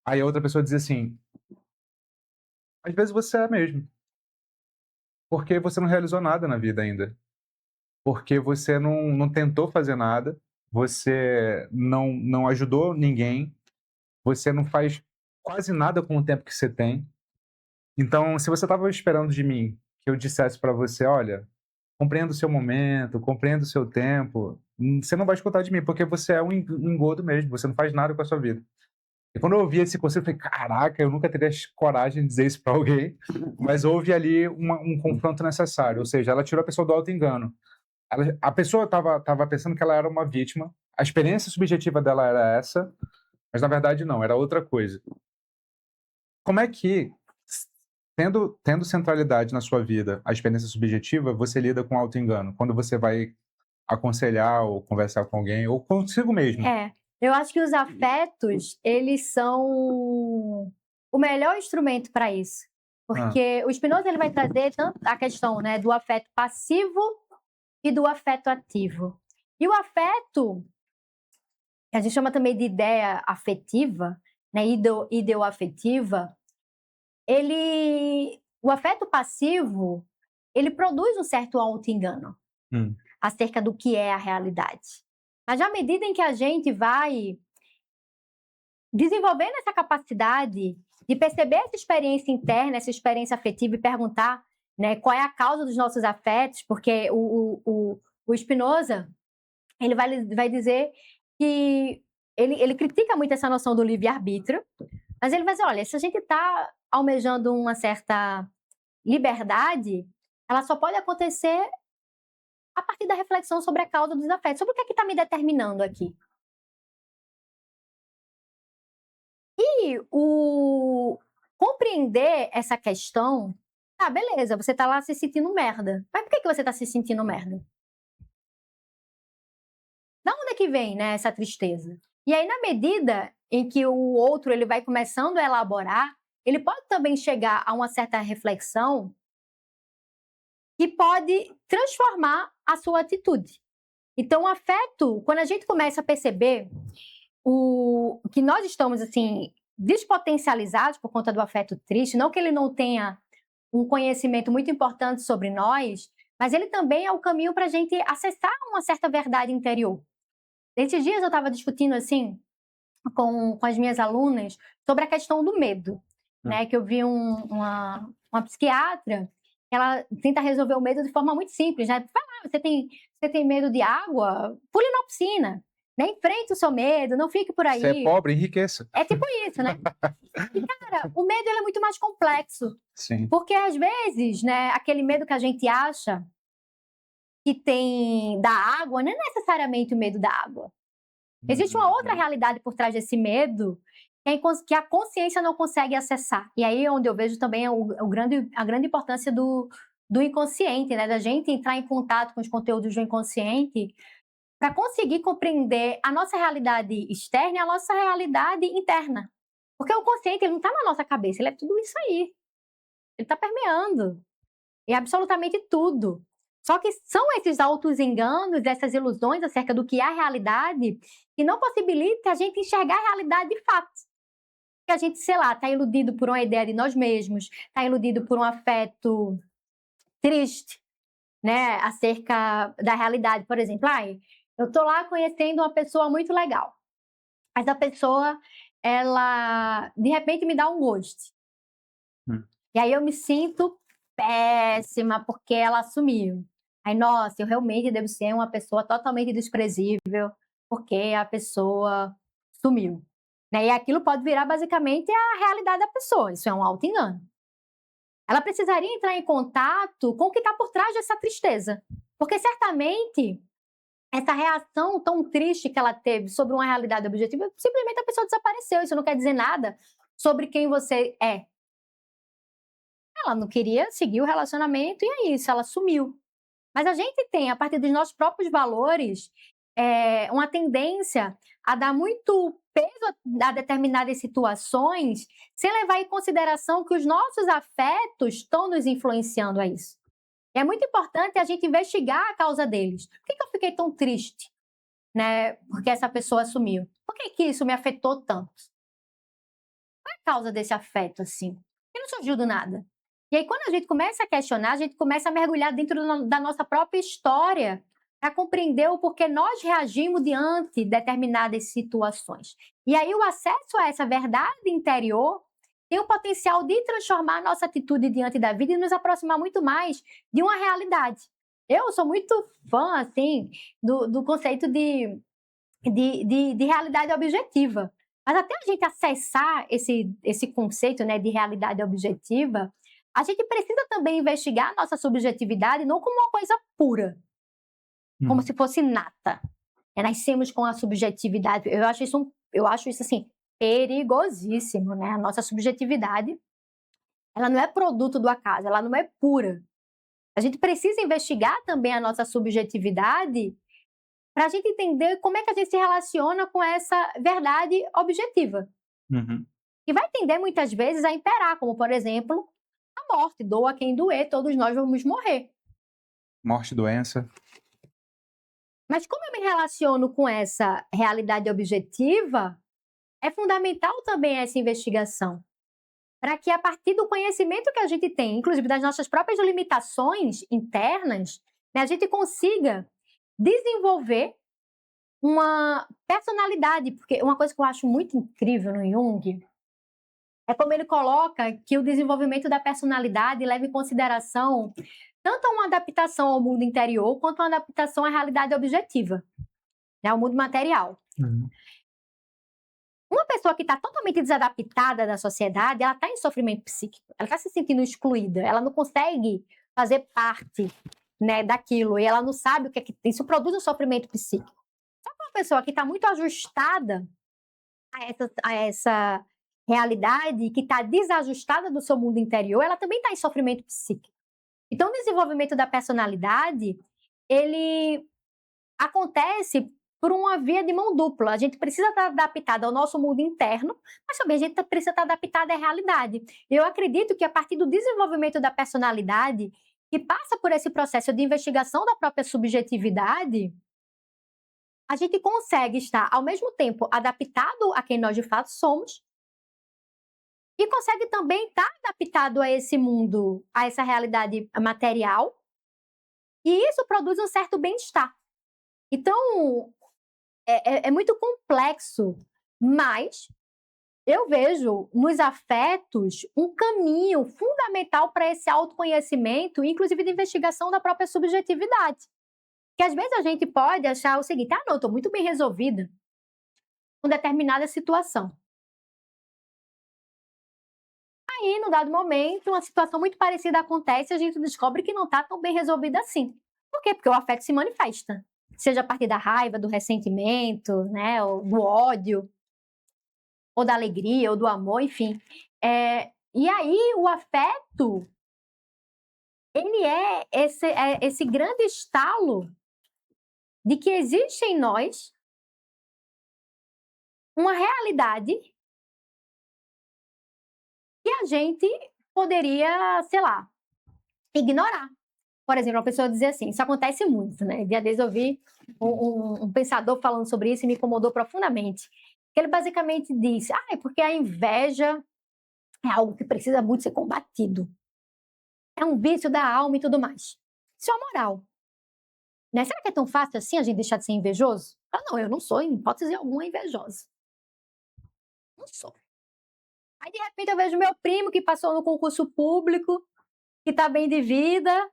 Aí a outra pessoa dizia assim, às vezes você é mesmo, porque você não realizou nada na vida ainda, porque você não tentou fazer nada, você não ajudou ninguém, você não faz quase nada com o tempo que você tem. Então, se você estava esperando de mim que eu dissesse para você, olha, compreenda o seu momento, compreenda o seu tempo, você não vai escutar de mim, porque você é um engodo mesmo, você não faz nada com a sua vida. E quando eu ouvi esse conselho, eu falei, caraca, eu nunca teria coragem de dizer isso para alguém, mas houve ali um confronto necessário, ou seja, ela tirou a pessoa do auto-engano. A pessoa estava pensando que ela era uma vítima, a experiência subjetiva dela era essa, mas na verdade não, era outra coisa. Como é que, tendo centralidade na sua vida, a experiência subjetiva, você lida com o auto-engano? Quando você vai aconselhar ou conversar com alguém, ou consigo mesmo. Eu acho que os afetos, eles são o melhor instrumento para isso. Porque o Spinoza ele vai trazer tanto a questão, né, do afeto passivo e do afeto ativo. E o afeto, que a gente chama também de ideia afetiva, né, ideoafetiva, o afeto passivo, ele produz um certo auto-engano acerca do que é a realidade. Mas à medida em que a gente vai desenvolvendo essa capacidade de perceber essa experiência interna, essa experiência afetiva e perguntar, né, qual é a causa dos nossos afetos, porque o Spinoza ele vai dizer que ele critica muito essa noção do livre-arbítrio, mas ele vai dizer, olha, se a gente está almejando uma certa liberdade, ela só pode acontecer a partir da reflexão sobre a causa dos afetos. Sobre o que é que está me determinando aqui? E compreender essa questão, beleza, você está lá se sentindo merda. Mas por que você está se sentindo merda? Da onde é que vem, né, essa tristeza? E aí, na medida em que o outro ele vai começando a elaborar, ele pode também chegar a uma certa reflexão que pode transformar a sua atitude. Então, o afeto, quando a gente começa a perceber que nós estamos, assim, despotencializados por conta do afeto triste, não que ele não tenha um conhecimento muito importante sobre nós, mas ele também é o caminho para a gente acessar uma certa verdade interior. Esses dias eu estava discutindo, assim, com as minhas alunas sobre a questão do medo, né? Que eu vi uma psiquiatra, ela tenta resolver o medo de forma muito simples, né? Você tem medo de água? Pule na piscina, né? Enfrente o seu medo, não fique por aí. Você é pobre, enriqueça. É tipo isso, né? E, cara, o medo ele é muito mais complexo. Sim. Porque, às vezes, né, aquele medo que a gente acha que tem da água, não é necessariamente o medo da água. Existe uma outra realidade por trás desse medo que a consciência não consegue acessar. E aí é onde eu vejo também a grande importância do inconsciente, né? Da gente entrar em contato com os conteúdos do inconsciente para conseguir compreender a nossa realidade externa e a nossa realidade interna. Porque o consciente ele não está na nossa cabeça, ele é tudo isso aí. Ele está permeando. É absolutamente tudo. Só que são esses auto-enganos, essas ilusões acerca do que é a realidade, que não possibilitam a gente enxergar a realidade de fato. Porque a gente, sei lá, está iludido por uma ideia de nós mesmos, está iludido por um afeto triste, né, acerca da realidade. Por exemplo, eu estou lá conhecendo uma pessoa muito legal. Mas a pessoa, ela, de repente, me dá um ghost. E aí eu me sinto péssima porque ela sumiu. Aí, nossa, eu realmente devo ser uma pessoa totalmente desprezível porque a pessoa sumiu. Né? E aquilo pode virar basicamente a realidade da pessoa. Isso é um auto-engano. Ela precisaria entrar em contato com o que está por trás dessa tristeza. Porque certamente essa reação tão triste que ela teve sobre uma realidade objetiva, simplesmente a pessoa desapareceu. Isso não quer dizer nada sobre quem você é. Ela não queria seguir o relacionamento e é isso, ela sumiu. Mas a gente tem, a partir dos nossos próprios valores, uma tendência a dar muito peso a determinadas situações sem levar em consideração que os nossos afetos estão nos influenciando a isso. É muito importante a gente investigar a causa deles. Por que eu fiquei tão triste, né? Porque essa pessoa sumiu. Por que isso me afetou tanto? Qual é a causa desse afeto, assim? Que não surgiu do nada. E aí, quando a gente começa a questionar, a gente começa a mergulhar dentro da nossa própria história para compreender o porquê nós reagimos diante de determinadas situações. E aí, o acesso a essa verdade interior tem o potencial de transformar a nossa atitude diante da vida e nos aproximar muito mais de uma realidade. Eu sou muito fã, assim, do conceito de realidade objetiva. Mas até a gente acessar esse conceito, né, de realidade objetiva, a gente precisa também investigar a nossa subjetividade não como uma coisa pura, como se fosse nata. Nascemos com a subjetividade. Eu acho isso assim, perigosíssimo, né? A nossa subjetividade, ela não é produto do acaso, ela não é pura. A gente precisa investigar também a nossa subjetividade para a gente entender como é que a gente se relaciona com essa verdade objetiva. Uhum. E vai tender muitas vezes a imperar, como por exemplo, a morte. Doa quem doer, todos nós vamos morrer. Morte, doença. Mas como eu me relaciono com essa realidade objetiva, é fundamental também essa investigação. Para que a partir do conhecimento que a gente tem, inclusive das nossas próprias limitações internas, né, a gente consiga desenvolver uma personalidade. Porque uma coisa que eu acho muito incrível no Jung é como ele coloca que o desenvolvimento da personalidade leva em consideração tanto uma adaptação ao mundo interior quanto uma adaptação à realidade objetiva, né, ao mundo material. Uhum. Uma pessoa que está totalmente desadaptada da sociedade, ela está em sofrimento psíquico, ela está se sentindo excluída, ela não consegue fazer parte, né, daquilo, e ela não sabe o que é que isso produz um sofrimento psíquico. Só que uma pessoa que está muito ajustada a essa realidade, que está desajustada do seu mundo interior, ela também está em sofrimento psíquico. Então, o desenvolvimento da personalidade, ele acontece por uma via de mão dupla. A gente precisa estar adaptado ao nosso mundo interno, mas também a gente precisa estar adaptado à realidade. Eu acredito que a partir do desenvolvimento da personalidade, que passa por esse processo de investigação da própria subjetividade, a gente consegue estar, ao mesmo tempo, adaptado a quem nós de fato somos, e consegue também estar adaptado a esse mundo, a essa realidade material, e isso produz um certo bem-estar. Então, é muito complexo, mas eu vejo nos afetos um caminho fundamental para esse autoconhecimento, inclusive de investigação da própria subjetividade. Que às vezes a gente pode achar o seguinte: ah, não, eu estou muito bem resolvida com determinada situação. Aí, num dado momento, uma situação muito parecida acontece e a gente descobre que não está tão bem resolvida assim. Por quê? Porque o afeto se manifesta. Seja a partir da raiva, do ressentimento, né, ou do ódio, ou da alegria, ou do amor, enfim. E aí, o afeto, ele é esse grande estalo de que existe em nós uma realidade que a gente poderia, sei lá, ignorar. Por exemplo, a pessoa dizer assim, isso acontece muito, né? Dia desses eu vi um pensador falando sobre isso e me incomodou profundamente. Ele basicamente disse, é porque a inveja é algo que precisa muito ser combatido. É um vício da alma e tudo mais. Isso é moral. Né? Será que é tão fácil assim a gente deixar de ser invejoso? Não, eu não sou, em hipótese alguma, invejosa. Não sou. Aí, de repente, eu vejo meu primo que passou no concurso público, que está bem de vida,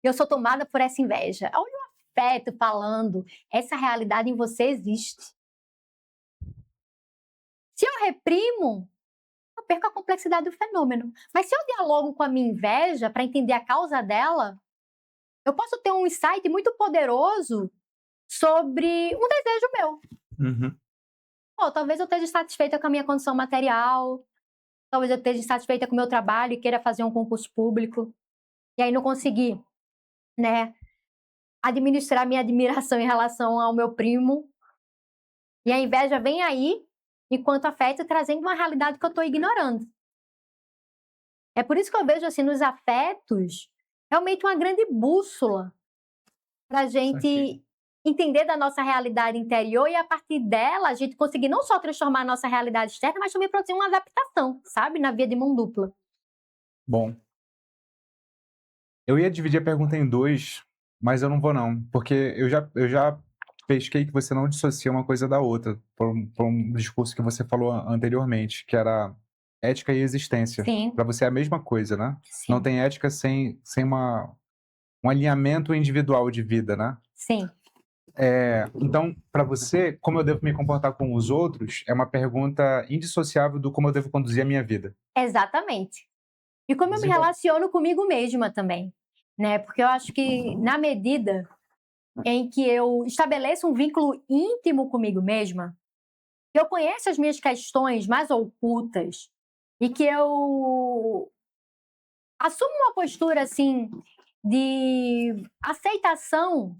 e eu sou tomada por essa inveja. Olha o afeto falando, essa realidade em você existe. Se eu reprimo, eu perco a complexidade do fenômeno. Mas se eu dialogo com a minha inveja para entender a causa dela, eu posso ter um insight muito poderoso sobre um desejo meu. Uhum. Talvez eu esteja satisfeita com a minha condição material, talvez eu esteja satisfeita com o meu trabalho e queira fazer um concurso público, e aí não consegui, né, administrar minha admiração em relação ao meu primo, e a inveja vem aí, enquanto afeto, trazendo uma realidade que eu estou ignorando. É por isso que eu vejo, assim, nos afetos, realmente uma grande bússola para a gente entender da nossa realidade interior e, a partir dela, a gente conseguir não só transformar a nossa realidade externa, mas também produzir uma adaptação, sabe? Na via de mão dupla. Bom, eu ia dividir a pergunta em dois, mas eu não vou não, porque eu já pesquei que você não dissocia uma coisa da outra, por um discurso que você falou anteriormente, que era ética e existência. Sim, Para você é a mesma coisa, né? sim, Não tem ética sem um alinhamento individual de vida, né? sim. Então, para você, como eu devo me comportar com os outros, é uma pergunta indissociável do como eu devo conduzir a minha vida. Exatamente. E como eu me Desenvolve. relaciono comigo mesma também, né? Porque eu acho que na medida em que eu estabeleço um vínculo íntimo comigo mesma, que eu conheço as minhas questões mais ocultas e que eu assumo uma postura assim de aceitação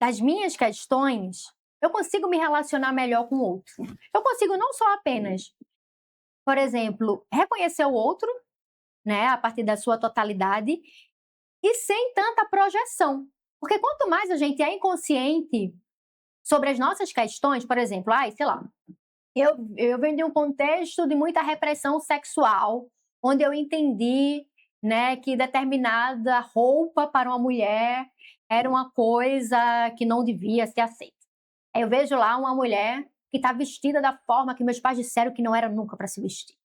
das minhas questões, eu consigo me relacionar melhor com o outro. Eu consigo não só apenas, por exemplo, reconhecer o outro, né, a partir da sua totalidade, e sem tanta projeção. Porque quanto mais a gente é inconsciente sobre as nossas questões, por exemplo, sei lá, eu venho de um contexto de muita repressão sexual, onde eu entendi, né, que determinada roupa para uma mulher era uma coisa que não devia ser aceita. Aí eu vejo lá uma mulher que está vestida da forma que meus pais disseram que não era nunca para se vestir.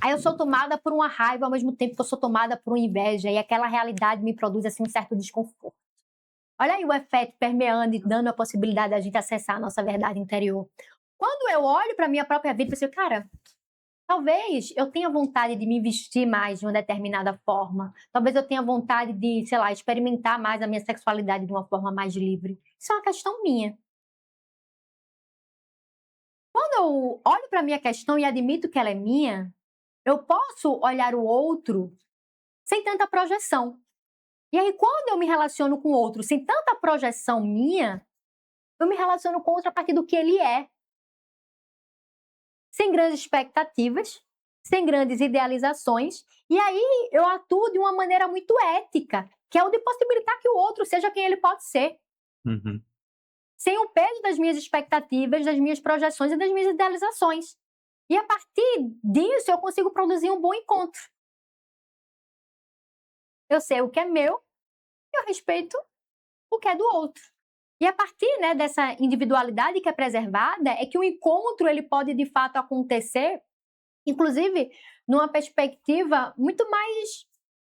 Aí eu sou tomada por uma raiva ao mesmo tempo que eu sou tomada por uma inveja, e aquela realidade me produz assim um certo desconforto. Olha aí o efeito permeando e dando a possibilidade da gente acessar a nossa verdade interior. Quando eu olho para a minha própria vida, eu penso, cara, talvez eu tenha vontade de me vestir mais de uma determinada forma. Talvez eu tenha vontade de, sei lá, experimentar mais a minha sexualidade de uma forma mais livre. Isso é uma questão minha. Quando eu olho para a minha questão e admito que ela é minha, eu posso olhar o outro sem tanta projeção. E aí, quando eu me relaciono com o outro sem tanta projeção minha, eu me relaciono com o outro a partir do que ele é. Sem grandes expectativas, sem grandes idealizações. E aí, eu atuo de uma maneira muito ética, que é o de possibilitar que o outro seja quem ele pode ser. Sem o peso das minhas expectativas, das minhas projeções e das minhas idealizações. E a partir disso, eu consigo produzir um bom encontro. Eu sei o que é meu e eu respeito o que é do outro. E a partir, né, dessa individualidade que é preservada, é que o encontro ele pode, de fato, acontecer, inclusive, numa perspectiva muito mais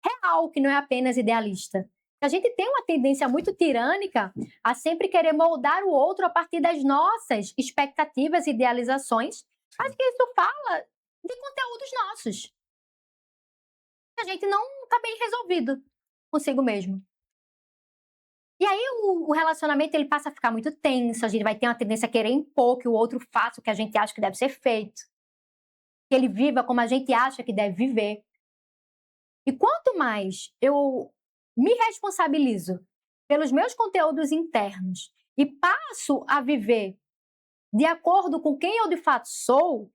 real, que não é apenas idealista. A gente tem uma tendência muito tirânica a sempre querer moldar o outro a partir das nossas expectativas e idealizações. Acho que isso fala de conteúdos nossos. A gente não está bem resolvido consigo mesmo. E aí o relacionamento ele passa a ficar muito tenso, a gente vai ter uma tendência a querer impor que o outro faça o que a gente acha que deve ser feito. Que ele viva como a gente acha que deve viver. E quanto mais eu me responsabilizo pelos meus conteúdos internos e passo a viver de acordo com quem eu de fato sou,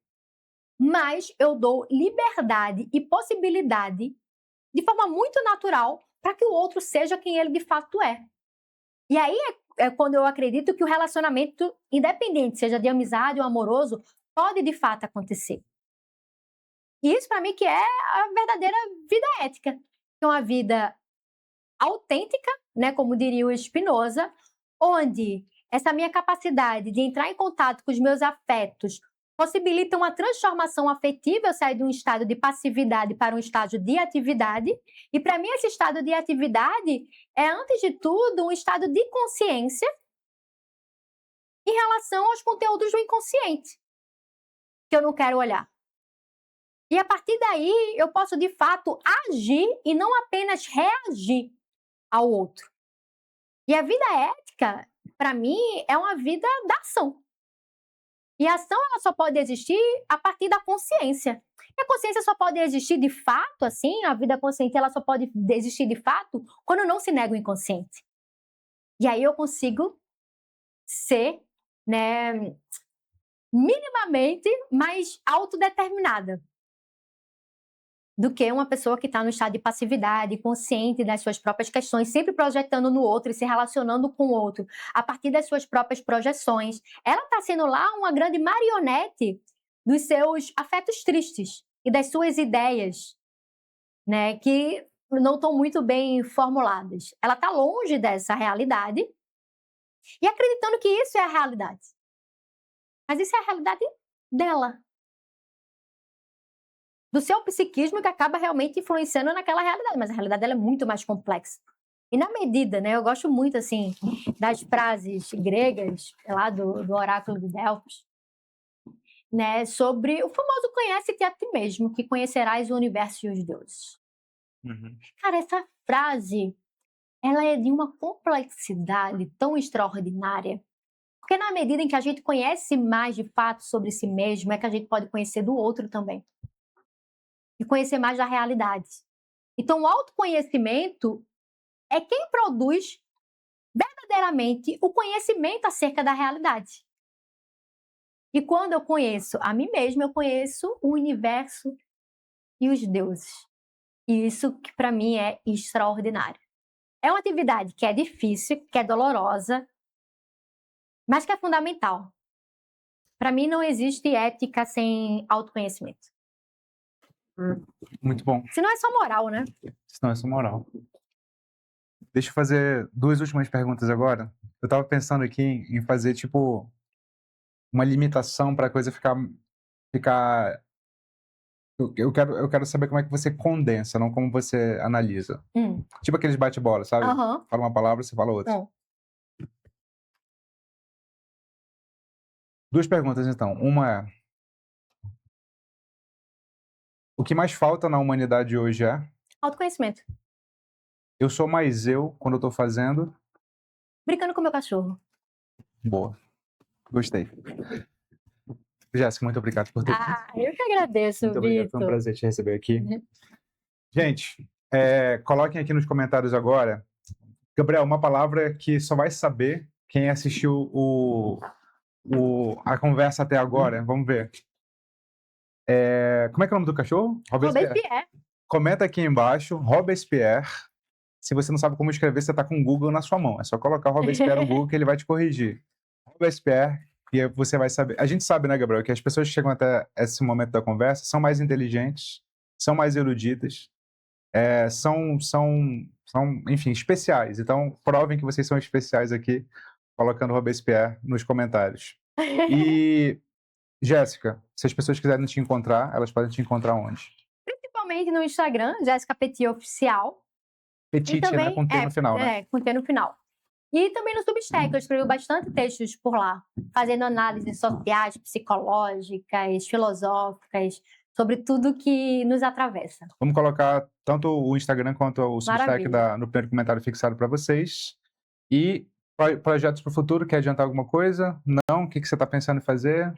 mais eu dou liberdade e possibilidade de forma muito natural para que o outro seja quem ele de fato é. E aí é quando eu acredito que o relacionamento, independente, seja de amizade ou amoroso, pode de fato acontecer. E isso para mim que é a verdadeira vida ética. É uma vida autêntica, né, como diria o Spinoza, onde essa minha capacidade de entrar em contato com os meus afetos possibilita uma transformação afetiva, eu saio de um estado de passividade para um estado de atividade. E para mim esse estado de atividade é, antes de tudo, um estado de consciência em relação aos conteúdos do inconsciente, que eu não quero olhar. E a partir daí eu posso de fato agir e não apenas reagir ao outro. E a vida ética, para mim, é uma vida da ação. E a ação ela só pode existir a partir da consciência. E a consciência só pode existir de fato, assim, a vida consciente ela só pode existir de fato quando não se nega o inconsciente. E aí eu consigo ser, né, minimamente mais autodeterminada do que uma pessoa que está no estado de passividade, consciente das suas próprias questões, sempre projetando no outro e se relacionando com o outro a partir das suas próprias projeções. Ela está sendo lá uma grande marionete dos seus afetos tristes e das suas ideias, né, que não estão muito bem formuladas. Ela está longe dessa realidade e acreditando que isso é a realidade. Mas isso é a realidade dela. Do seu psiquismo que acaba realmente influenciando naquela realidade, mas a realidade dela é muito mais complexa. E na medida, né, eu gosto muito, assim, das frases gregas, lá do oráculo de Delfos, né, sobre o famoso conhece-te a ti mesmo, que conhecerás o universo e os deuses. Cara, essa frase, ela é de uma complexidade tão extraordinária, porque na medida em que a gente conhece mais de fato sobre si mesmo, é que a gente pode conhecer do outro também. E conhecer mais da realidade. Então, o autoconhecimento é quem produz verdadeiramente o conhecimento acerca da realidade. E quando eu conheço a mim mesma, eu conheço o universo e os deuses. E isso que para mim é extraordinário. É uma atividade que é difícil, que é dolorosa, mas que é fundamental. Para mim não existe ética sem autoconhecimento. Muito bom. Senão é só moral, né? Senão é só moral. Deixa eu fazer 2 últimas perguntas agora. Eu tava pensando aqui em fazer, tipo, uma limitação para a coisa ficar. Eu quero saber como é que você condensa, não como você analisa. Tipo aqueles bate-bola, sabe? Aham. Fala uma palavra, você fala outra. Bom. 2 perguntas, então. Uma é: o que mais falta na humanidade hoje é? Autoconhecimento. Eu sou mais eu quando eu tô fazendo. Brincando com meu cachorro. Boa. Gostei. Jéssica, muito obrigado por ter vindo. Eu que agradeço, Muito obrigado, foi um Vitor. prazer te receber aqui. Gente, coloquem aqui nos comentários agora, Gabriel, uma palavra que só vai saber quem assistiu a conversa até agora. Vamos ver. Como é que é o nome do cachorro? Robespierre. Comenta aqui embaixo, Robespierre. Se você não sabe como escrever, você está com o Google na sua mão. É só colocar Robespierre no Google que ele vai te corrigir. Robespierre, e aí você vai saber. A gente sabe, né, Gabriel, que as pessoas que chegam até esse momento da conversa são mais inteligentes, são mais eruditas, enfim, especiais. Então, provem que vocês são especiais aqui, colocando Robespierre nos comentários. E, Jéssica, se as pessoas quiserem te encontrar, elas podem te encontrar onde? Principalmente no Instagram, Jéssica Petit Oficial. Petite, né? Com T no final, né? Com T no final. E também no Substack, eu escrevo bastante textos por lá, fazendo análises sociais, psicológicas, filosóficas, sobre tudo que nos atravessa. Vamos colocar tanto o Instagram quanto o Substack no primeiro comentário fixado para vocês. E projetos para o futuro, quer adiantar alguma coisa? Não? O que você está pensando em fazer?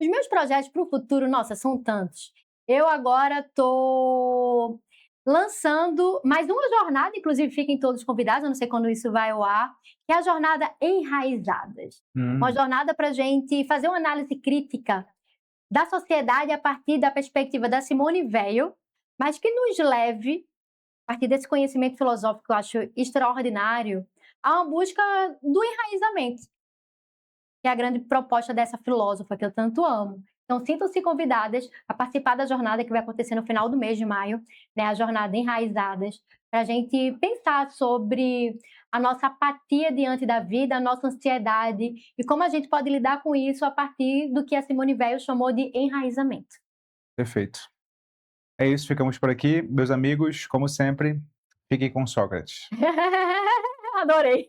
Os meus projetos para o futuro, nossa, são tantos. Eu agora estou lançando mais uma jornada, inclusive fiquem todos convidados, eu não sei quando isso vai ao ar, que é a jornada Enraizadas. Uma jornada para a gente fazer uma análise crítica da sociedade a partir da perspectiva da Simone Weil, mas que nos leve, a partir desse conhecimento filosófico que eu acho extraordinário, a uma busca do enraizamento, que é a grande proposta dessa filósofa que eu tanto amo. Então, sintam-se convidadas a participar da jornada que vai acontecer no final do mês de maio, né, a jornada Enraizadas, para a gente pensar sobre a nossa apatia diante da vida, a nossa ansiedade e como a gente pode lidar com isso a partir do que a Simone Weil chamou de enraizamento. Perfeito. É isso, ficamos por aqui. Meus amigos, como sempre, fiquem com Sócrates. Adorei!